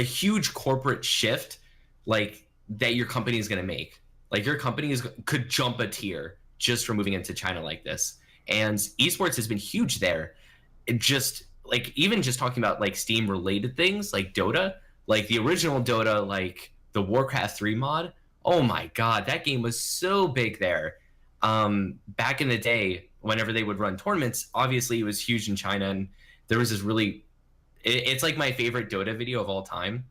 huge corporate shift like that your company is going to make. Like your company could jump a tier just for moving into China like this. And esports has been huge there. It just like even just talking about like Steam related things like Dota, like the original Dota, like the Warcraft 3 mod. Oh my god, that game was so big there. Back in the day, whenever they would run tournaments, obviously it was huge in China, and there was this really it's like my favorite Dota video of all time.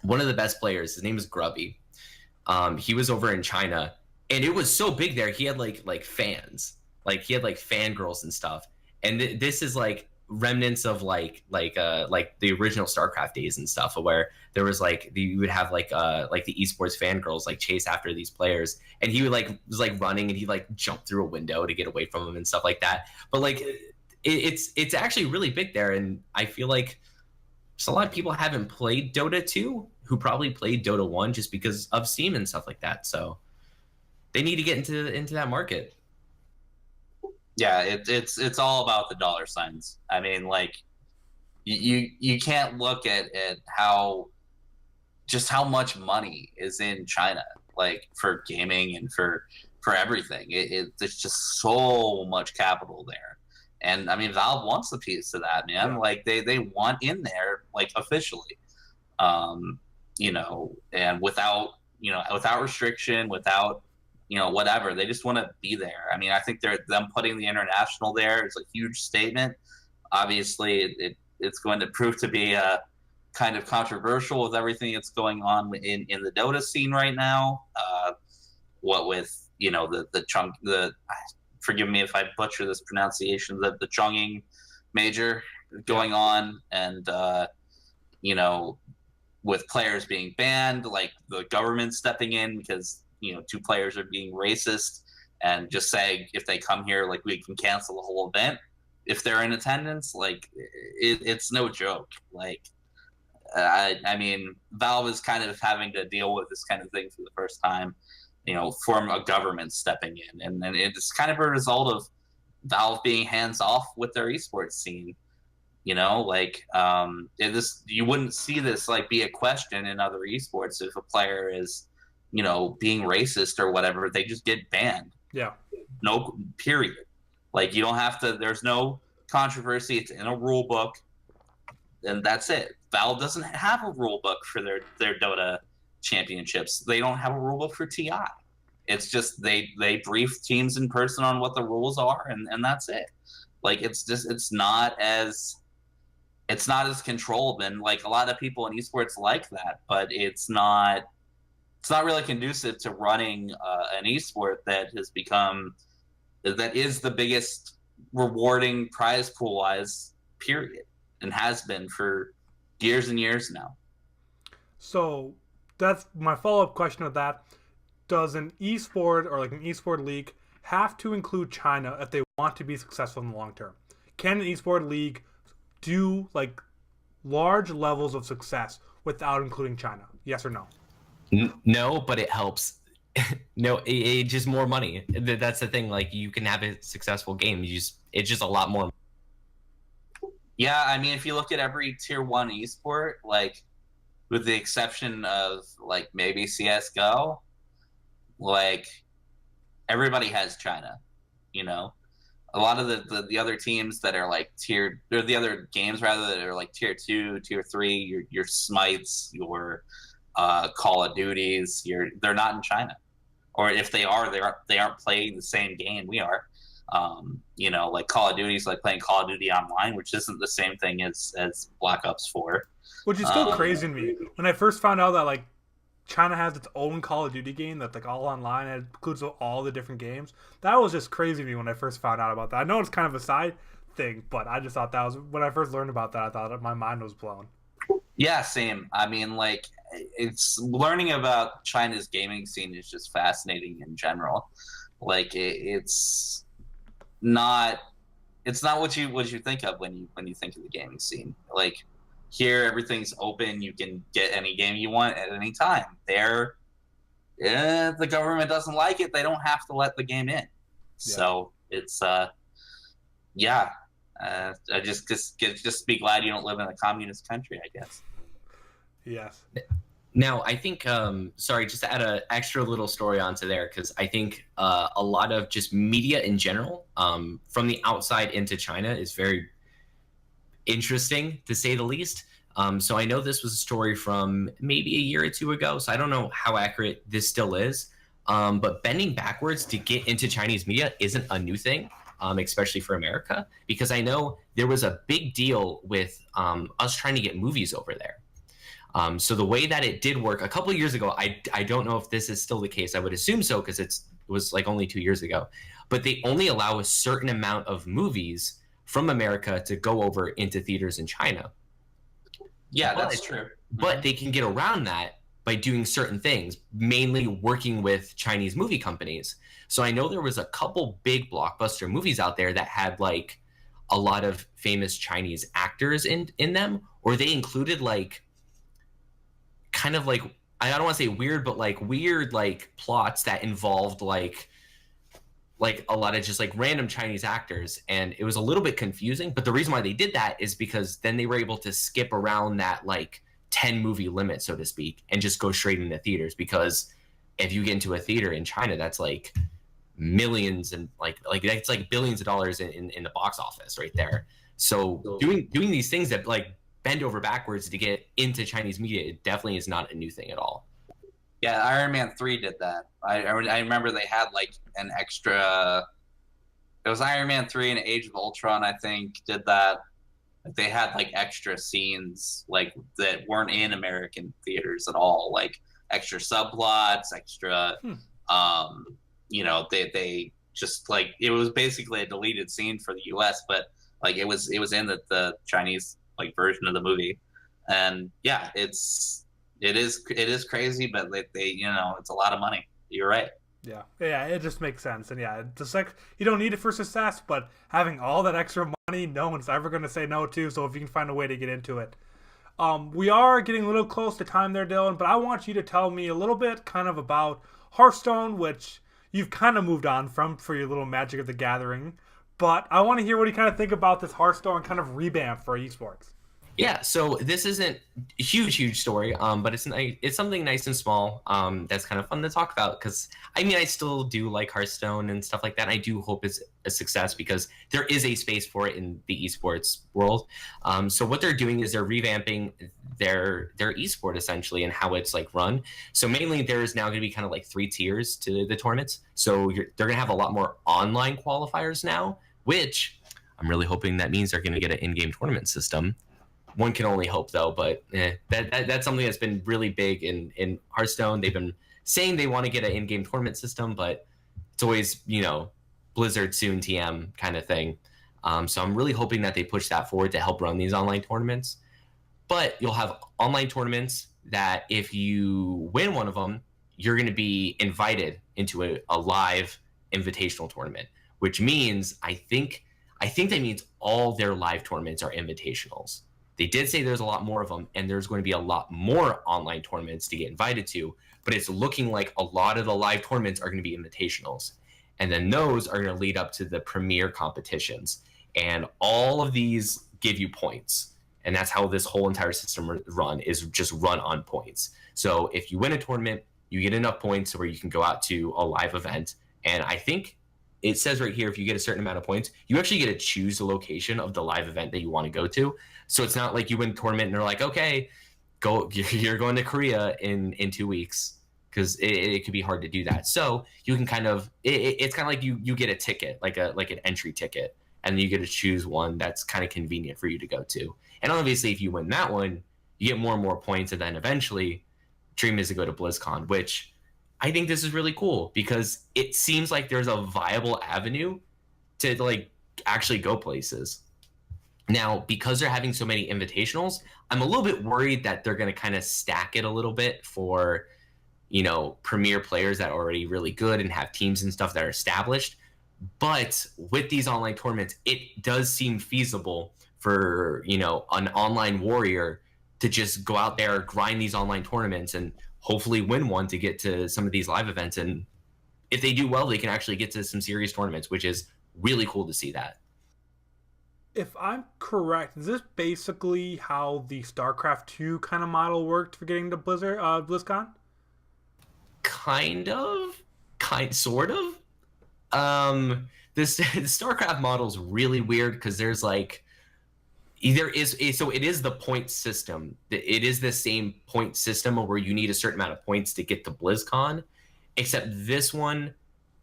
One of the best players, his name is Grubby. He was over in China, and it was so big there. He had like fans, like he had like fangirls and stuff. And this is like remnants of like the original StarCraft days and stuff, where there was like you would have like the esports fangirls like chase after these players, and he would was running, and he like jumped through a window to get away from them and stuff like that. But like it's actually really big there, and I feel like just a lot of people haven't played Dota 2 who probably played Dota 1 just because of Steam and stuff like that. So they need to get into that market. Yeah, it's all about the dollar signs. I mean, like you can't look at how much money is in China, like for gaming and for everything. There's just so much capital there. And I mean, Valve wants a piece of that, man. Yeah. Like they want in there, like officially, and without restriction, without whatever. They just want to be there. I mean, I think them putting the international there is a huge statement. Obviously, it's going to prove to be kind of controversial with everything that's going on in the Dota scene right now. What with forgive me if I butcher this pronunciation, the Chongqing major going on, and with players being banned, like the government stepping in because 2 players are being racist and just saying if they come here, like we can cancel the whole event if they're in attendance. Like it's no joke. Like I mean, Valve is kind of having to deal with this kind of thing for the first time. From a government stepping in, and it's kind of a result of Valve being hands off with their esports scene. You wouldn't see this like be a question in other esports if a player is, being racist or whatever. They just get banned. Yeah. No, period. Like you don't have to. There's no controversy. It's in a rule book, and that's it. Valve doesn't have a rule book for their Dota championships. They don't have a rule book for TI. It's just they brief teams in person on what the rules are, and that's it. Like it's not as controlled, and like a lot of people in esports like that, but it's not really conducive to running an esport that is the biggest rewarding prize pool wise, period, and has been for years and years now. So that's my follow-up question of that. Does an esport or like an esport league have to include China if they want to be successful in the long term? Can an esport league do like large levels of success without including China? Yes or no? No, but it helps. No, it just more money. That's the thing. Like, you can have a successful game. It's just a lot more. Yeah, I mean, if you look at every tier 1 esport, like with the exception of like maybe CS:GO, like everybody has China. You know, a lot of the other teams that are like tiered, or the other games rather, that are like tier 2, tier 3, your Smites, your Call of Duties, they're not in China, or if they are, they aren't playing the same game we are. You know, like Call of Duty's like playing Call of Duty Online, which isn't the same thing as Black Ops 4. Which is still crazy to me. When I first found out that like China has its own Call of Duty game that's like all online and it includes all the different games, that was just crazy to me when I first found out about that. I know it's kind of a side thing, but I just thought that was, when I first learned about that, I thought my mind was blown. Yeah, same. I mean, like, it's learning about China's gaming scene is just fascinating in general. Like, it's not what you think of when you think of the gaming scene. Like, here everything's open. You can get any game you want at any time. There, if the government doesn't like it, they don't have to let the game in. So it's yeah. I just be glad you don't live in a communist country, I guess. Yes. Now, I think, sorry, just to add an extra little story onto there, because I think a lot of just media in general, from the outside into China, is very interesting, to say the least. So I know this was a story from maybe a year or two ago, so I don't know how accurate this still is. But bending backwards to get into Chinese media isn't a new thing, especially for America, because I know there was a big deal with us trying to get movies over there. So the way that it did work a couple of years ago, I don't know if this is still the case. I would assume so, because it was like only 2 years ago. But they only allow a certain amount of movies from America to go over into theaters in China. Yeah, that's true. But they can get around that by doing certain things, mainly working with Chinese movie companies. So I know there was a couple big blockbuster movies out there that had like a lot of famous Chinese actors in them, or they included like kind of like, I don't want to say weird, but like weird like plots that involved like a lot of just like random Chinese actors. And it was a little bit confusing, but the reason why they did that is because then they were able to skip around that like 10 movie limit, so to speak, and just go straight into theaters. Because if you get into a theater in China, that's like millions and like that's like billions of dollars in the box office right there. So doing these things that like bend over backwards to get into Chinese media, it definitely is not a new thing at all. Yeah, Iron Man 3 did that. I remember they had like an extra. It was Iron Man 3 and Age of Ultron, I think, did that. They had like extra scenes like that weren't in American theaters at all, like extra subplots, extra. You know, they just like, it was basically a deleted scene for the U.S., but like it was in the Chinese like version of the movie, and yeah, it is crazy, but they you know, it's a lot of money. You're right. Yeah, it just makes sense, and yeah, just like you don't need it for success, but having all that extra money, no one's ever going to say no to. So if you can find a way to get into it, we are getting a little close to time there, Dylan. But I want you to tell me a little bit, kind of about Hearthstone, which you've kind of moved on from for your little Magic of the Gathering. But I want to hear what you kind of think about this Hearthstone kind of revamp for esports. Yeah, so this isn't a huge story, but it's something nice and small that's kind of fun to talk about, because I mean, I still do like Hearthstone and stuff like that. I do hope it's a success because there is a space for it in the esports world. So what they're doing is they're revamping their esport essentially and how it's like run. So mainly there's now going to be kind of like 3 tiers to the tournaments. So they're going to have a lot more online qualifiers now, which I'm really hoping that means they're going to get an in-game tournament system. One can only hope, though, but that's something that's been really big in Hearthstone. They've been saying they want to get an in-game tournament system, but it's always, you know, Blizzard soon TM kind of thing. So I'm really hoping that they push that forward to help run these online tournaments. But you'll have online tournaments that if you win one of them, you're going to be invited into a live invitational tournament, which means I think that means all their live tournaments are invitationals. They did say there's a lot more of them, and there's going to be a lot more online tournaments to get invited to, but it's looking like a lot of the live tournaments are going to be invitationals. And then those are going to lead up to the premier competitions. And all of these give you points. And that's how this whole entire system run is just run on points. So if you win a tournament, you get enough points where you can go out to a live event. And I think it says right here, if you get a certain amount of points, you actually get to choose the location of the live event that you want to go to. So it's not like you win a tournament and they're like, okay, you're going to Korea in 2 weeks, because it could be hard to do that. So you can kind of, it's kind of like you get a ticket, like an entry ticket, and you get to choose one that's kind of convenient for you to go to. And obviously, if you win that one, you get more and more points, and then eventually, dream is to go to BlizzCon, which I think this is really cool because it seems like there's a viable avenue to like actually go places. Now, because they're having so many invitationals, I'm a little bit worried that they're going to kind of stack it a little bit for, premier players that are already really good and have teams and stuff that are established. But with these online tournaments, it does seem feasible for, an online warrior to just go out there, grind these online tournaments, and hopefully win one to get to some of these live events. And if they do well, they can actually get to some serious tournaments, which is really cool to see that. If I'm correct, is this basically how the StarCraft 2 kind of model worked for getting to BlizzCon? Sort of. This the StarCraft model is really weird because there's like, so it is the point system. It is the same point system where you need a certain amount of points to get to BlizzCon, except this one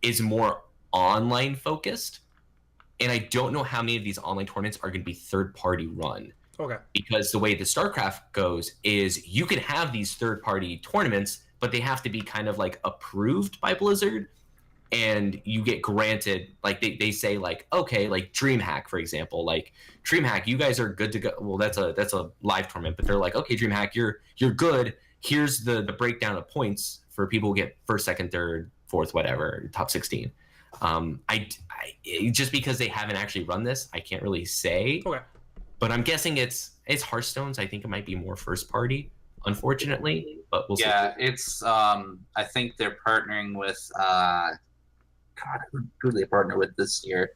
is more online focused. And I don't know how many of these online tournaments are going to be third-party run. Okay. Because the way the StarCraft goes is you can have these third-party tournaments, but they have to be kind of like approved by Blizzard. And you get granted, like they say, like, okay, like DreamHack, for example, like DreamHack, you guys are good to go. Well, that's a live tournament, but they're like, okay, DreamHack, you're good. Here's the breakdown of points for people who get first, second, third, fourth, whatever, top 16. I just because they haven't actually run this, I can't really say. Okay. But I'm guessing it's Hearthstone's. I think it might be more first party, unfortunately. But we'll see. Yeah, it's I think they're partnering with who do they partner with this year?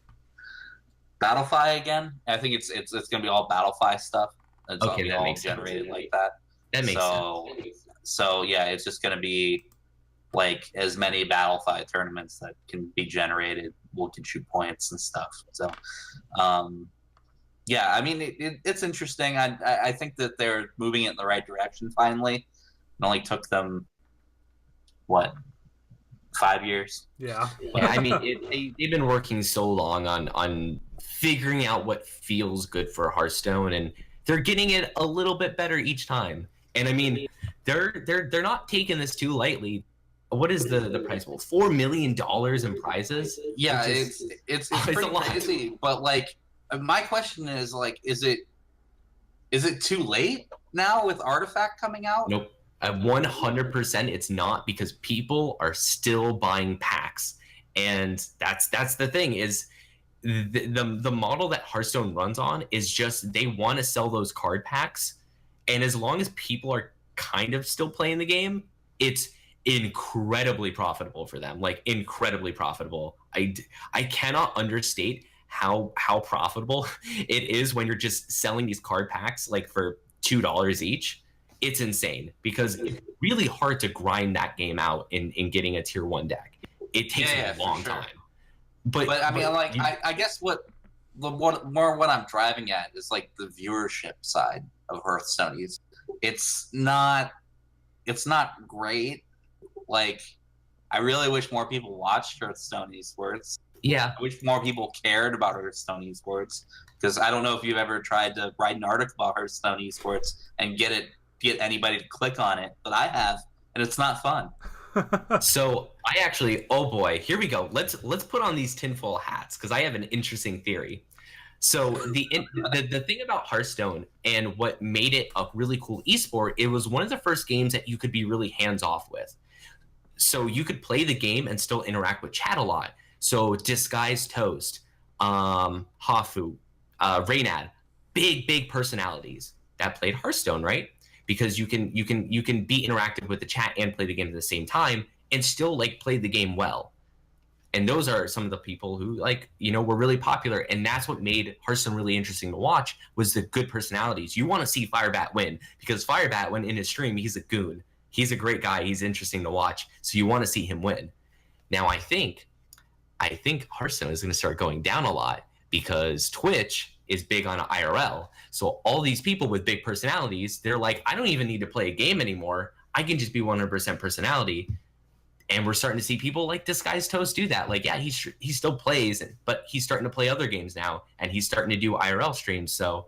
Battlefy again. I think it's gonna be all Battlefy stuff. It's okay, that makes generated sense. like that. That makes sense. So yeah, it's just gonna be like as many Battlefy tournaments that can be generated will get you points and stuff. So yeah, I mean it's interesting. I think that they're moving it in the right direction finally. It only took them 5 years? Yeah. Yeah, I mean they've been working so long on figuring out what feels good for Hearthstone, and they're getting it a little bit better each time. And I mean they're not taking this too lightly. What is the prize pool? $4 million in prizes? Yeah, it's pretty crazy. But like, my question is like, is it too late now with Artifact coming out? Nope. 100% it's not, because people are still buying packs, and that's the thing is the model that Hearthstone runs on is just they want to sell those card packs, and as long as people are kind of still playing the game, it's incredibly profitable for them, like incredibly profitable. I cannot understate how profitable it is when you're just selling these card packs like for $2 each. It's insane because it's really hard to grind that game out in getting a tier 1 deck. It takes a long time. But I mean, I guess what I'm driving at is like the viewership side of Hearthstone. It's not great. Like, I really wish more people watched Hearthstone Esports. Yeah. I wish more people cared about Hearthstone Esports, because I don't know if you've ever tried to write an article about Hearthstone Esports and get anybody to click on it, but I have, and it's not fun. So I actually, oh boy, here we go. Let's put on these tinfoil hats, because I have an interesting theory. So the thing about Hearthstone and what made it a really cool esport, it was one of the first games that you could be really hands off with. So you could play the game and still interact with chat a lot. So Disguised Toast, Hafu, Reynad, big personalities. that played Hearthstone, right? Because you can be interactive with the chat and play the game at the same time and still like play the game well. And those are some of the people who like, were really popular. And that's what made Hearthstone really interesting to watch, was the good personalities. You want to see Firebat win, because Firebat, when in his stream, he's a goon. He's a great guy. He's interesting to watch. So you want to see him win. Now, I think Hearthstone is going to start going down a lot because Twitch is big on IRL. So all these people with big personalities, they're like, I don't even need to play a game anymore. I can just be 100% personality. And we're starting to see people like Disguised Toast do that. Like, yeah, he still plays, but he's starting to play other games now, and he's starting to do IRL streams. So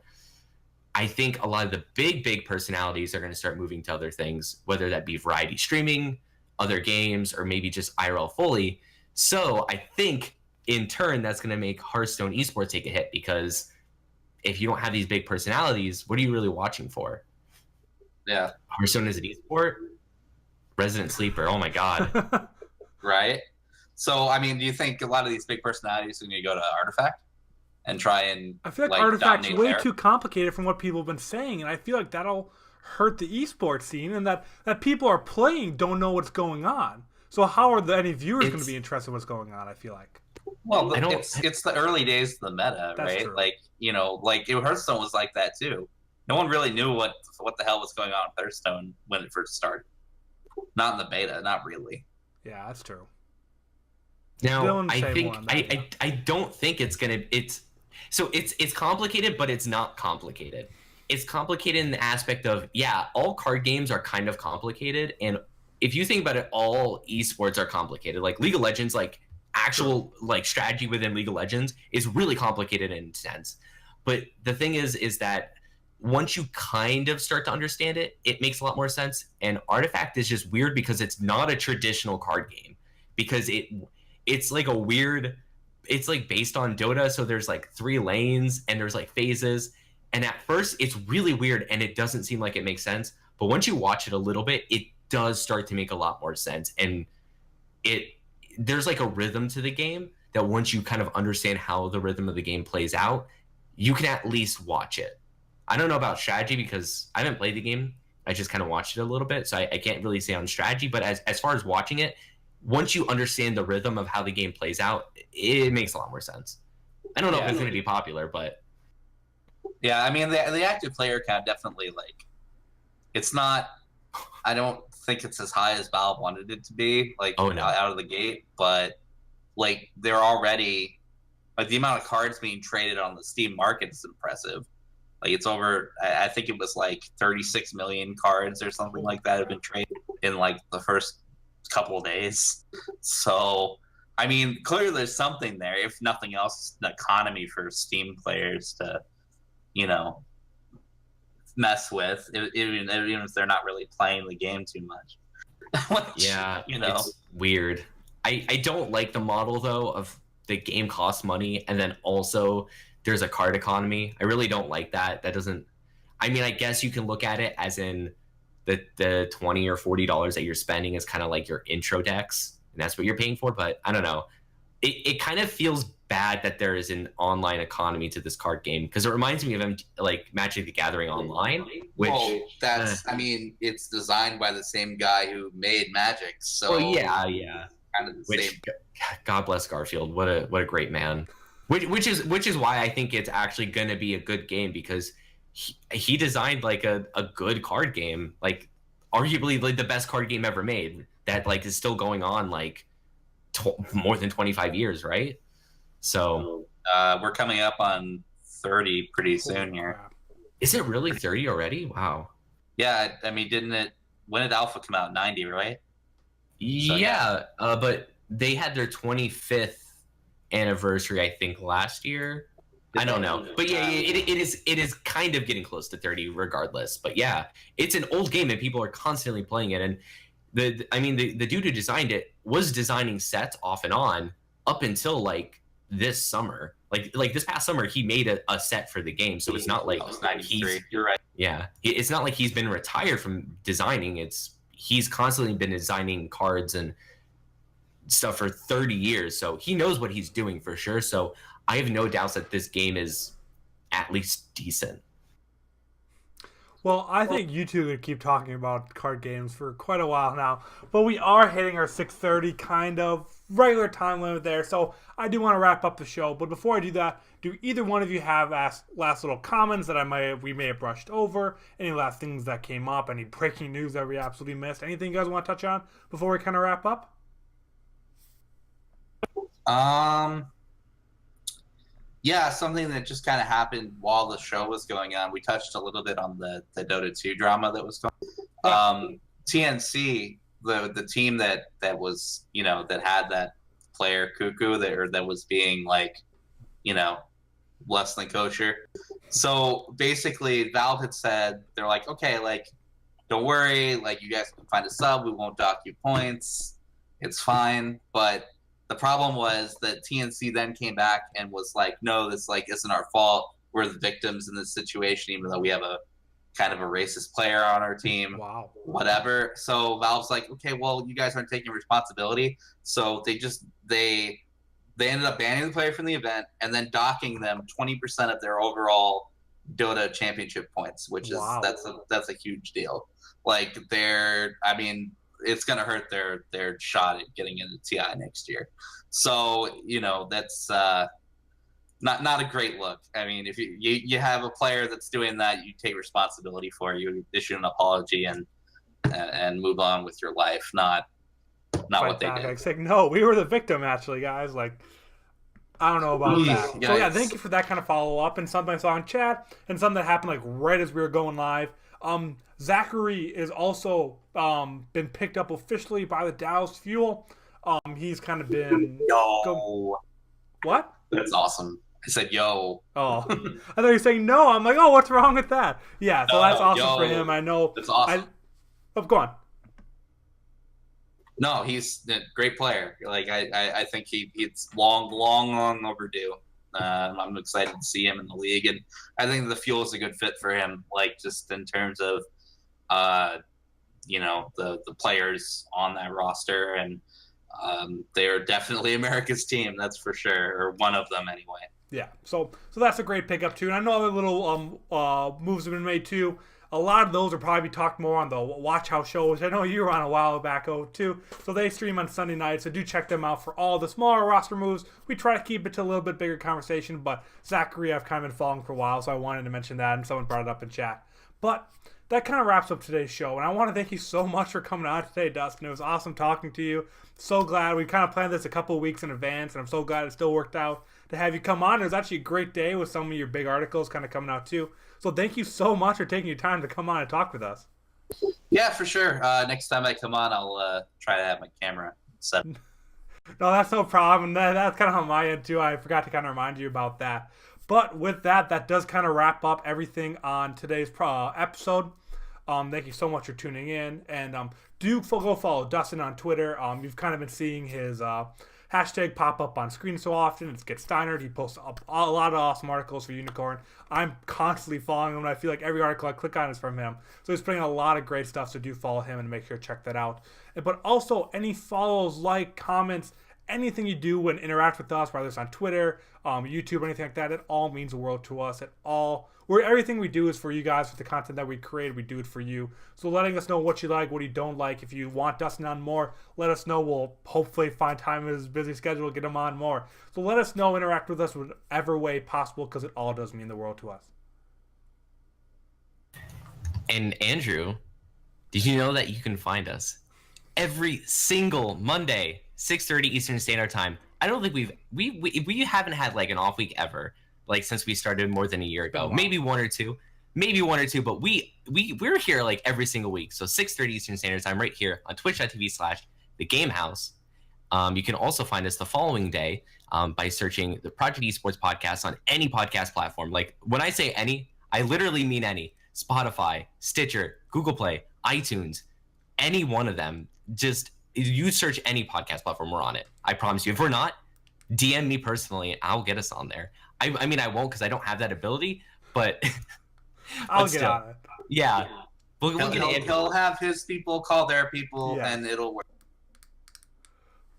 I think a lot of the big personalities are going to start moving to other things, whether that be variety streaming, other games, or maybe just IRL fully. So I think in turn, that's going to make Hearthstone Esports take a hit, because if you don't have these big personalities, what are you really watching for? Yeah. Hearthstone is an esport? Resident Sleeper. Oh my God. Right. So, I mean, do you think a lot of these big personalities are going to go to Artifact and try and? I feel like Artifact's way too complicated from what people have been saying, and I feel like that'll hurt the esports scene, and that people are playing don't know what's going on. So how are any viewers going to be interested in what's going on? I feel like. Well, it's the early days of the meta, right? True. Like, Hearthstone was like that too. No one really knew what the hell was going on with Hearthstone when it first started. Not in the beta, not really. Yeah, that's true. Now, I don't think it's complicated, but it's not complicated. It's complicated in the aspect of, yeah, all card games are kind of complicated, and if you think about it, all esports are complicated. Like League of Legends, like actual like strategy within League of Legends is really complicated in a sense. But the thing is that once you kind of start to understand it, it makes a lot more sense. And Artifact is just weird because it's not a traditional card game, because it's like it's like based on Dota. So there's like 3 lanes and there's like phases. And at first it's really weird and it doesn't seem like it makes sense. But once you watch it a little bit, it does start to make a lot more sense. And there's like a rhythm to the game that once you kind of understand how the rhythm of the game plays out, you can at least watch it. I don't know about strategy because I haven't played the game. I just kind of watched it a little bit. So I can't really say on strategy, but as far as watching it, once you understand the rhythm of how the game plays out, it makes a lot more sense. I don't know if it's going to be popular, but. Yeah, I mean, the active player count definitely, like, it's not, I don't think it's as high as Valve wanted it to be, like, out of the gate, but, like, they're already, like, the amount of cards being traded on the Steam market is impressive. Like, it's over, I think it was like 36 million cards or something like that have been traded in like the first couple of days. So, I mean, clearly there's something there. If nothing else, an economy for Steam players to, mess with, even if they're not really playing the game too much. Yeah, it's weird. I don't like the model, though, of the game costs money and then also there's a card economy. I really don't like that. That doesn't. I mean, I guess you can look at it as in the $20 or $40 that you're spending is kind of like your intro decks, and that's what you're paying for. But I don't know. It kind of feels bad that there is an online economy to this card game, because it reminds me of like Magic the Gathering Online. Which I mean, it's designed by the same guy who made Magic. So yeah. Kind of the same. God bless Garfield. What a great man. Which is why I think it's actually going to be a good game, because he designed like a good card game, like arguably like the best card game ever made, that like is still going on like more than 25 years, right? So we're coming up on 30 pretty soon here. Is it really 30 already? Wow. Yeah, I mean, when did Alpha come out? 90, right? Yeah, but they had their 25th anniversary, I think, last year. I don't know, but yeah, it is kind of getting close to 30 regardless. But yeah, it's an old game and people are constantly playing it. And the dude who designed it was designing sets off and on up until like this summer. Like this past summer, he made a set for the game. So it's not like you're right. Yeah, it's not like he's been retired from designing. He's constantly been designing cards and stuff for 30 years, so he knows what he's doing for sure. So I have no doubts that this game is at least decent. Well, I think you two could keep talking about card games for quite a while now, but we are hitting our 6:30 kind of regular time limit there, so I do want to wrap up the show. But before I do that, do either one of you have last little comments that we may have brushed over? Any last things that came up? Any breaking news that we absolutely missed? Anything you guys want to touch on before we kind of wrap up? Yeah, something that just kind of happened while the show was going on. We touched a little bit on the Dota 2 drama that was going on. TNC, the team that was, that had that player Cuckoo that was being like, less than kosher. So basically Valve had said, they're like, okay, like, don't worry, like, you guys can find a sub, we won't dock you points, it's fine. But the problem was that TNC then came back and was like, no, this like isn't our fault. We're the victims in this situation, even though we have a kind of a racist player on our team. Wow. Whatever. So Valve's like, okay, well, you guys aren't taking responsibility. So they ended up banning the player from the event and then docking them 20% of their overall Dota championship points, which is that's a huge deal. Like it's going to hurt their shot at getting into TI next year. So, that's not a great look. I mean, if you have a player that's doing that, you take responsibility for it. You issue an apology and move on with your life, not what they did. Like, saying, no, we were the victim, actually, guys. Like, I don't know about that. So, yeah, thank you for that kind of follow-up and something I saw in chat and something that happened, like, right as we were going live. Zachary is also been picked up officially by the Dallas Fuel. He's kind of been... What? That's awesome. I said, yo. Oh. I thought you were saying no. I'm like, oh, what's wrong with that? Yeah, so that's awesome for him. I know. That's awesome. Go on. No, he's a great player. Like, I think he's long overdue. I'm excited to see him in the league, and I think the Fuel is a good fit for him. Like, just in terms of, the players on that roster, and they are definitely America's team. That's for sure, or one of them anyway. Yeah, so that's a great pickup too. And I know other little moves have been made too. A lot of those will probably be talked more on the Watch House show, which I know you were on a while back too. So they stream on Sunday nights, so do check them out for all the smaller roster moves. We try to keep it to a little bit bigger conversation, but Zachary I've kind of been following for a while, so I wanted to mention that, and someone brought it up in chat. But that kind of wraps up today's show, and I want to thank you so much for coming on today, Dustin. It was awesome talking to you. So glad we kind of planned this a couple of weeks in advance, and I'm so glad it still worked out to have you come on. It was actually a great day with some of your big articles kind of coming out too. So thank you so much for taking your time to come on and talk with us. Yeah, for sure. Next time I come on, I'll try to have my camera set. No, that's no problem. That's kind of on my end too. I forgot to kind of remind you about that. But with that does kind of wrap up everything on today's episode. Thank you so much for tuning in. And do go follow Dustin on Twitter. You've kind of been seeing his hashtag pop up on screen so often. It's Get Steiner. He posts up a lot of awesome articles for Unicorn. I'm constantly following him, and I feel like every article I click on is from him. So he's putting a lot of great stuff, so do follow him and make sure to check that out. But also, any follows, comments, anything you do and interact with us, whether it's on Twitter, YouTube, or anything like that, it all means the world to us. Everything we do is for you guys. With the content that we create, we do it for you. So letting us know what you like, what you don't like. If you want Dustin on more, let us know. We'll hopefully find time in his busy schedule to get him on more. So let us know, interact with us whatever way possible, because it all does mean the world to us. And Andrew, did you know that you can find us every single Monday, 6:30 Eastern Standard Time? I don't think we haven't had like an off week ever. Like since we started more than a year ago, maybe one or two, but we're here like every single week. So 6:30 Eastern Standard Time right here on twitch.tv/the Game Haus. You can also find us the following day by searching the Project Esports podcast on any podcast platform. Like when I say any, I literally mean any. Spotify, Stitcher, Google Play, iTunes, any one of them. Just you search any podcast platform, we're on it. I promise you. If we're not, DM me personally. I'll get us on there. I mean, I won't because I don't have that ability, but I'll get on it. Yeah. He'll have his people call their people, and it'll work.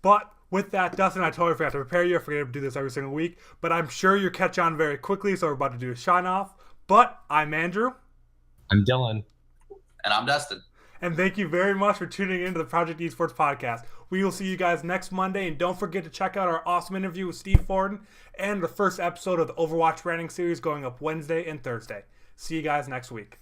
But with that, Dustin, I totally forgot to prepare you. I forget to do this every single week, but I'm sure you'll catch on very quickly, so we're about to do a shine off. But I'm Andrew. I'm Dylan. And I'm Dustin. And thank you very much for tuning into the Project Esports podcast. We will see you guys next Monday, and don't forget to check out our awesome interview with Steve Forden and the first episode of the Overwatch branding series going up Wednesday and Thursday. See you guys next week.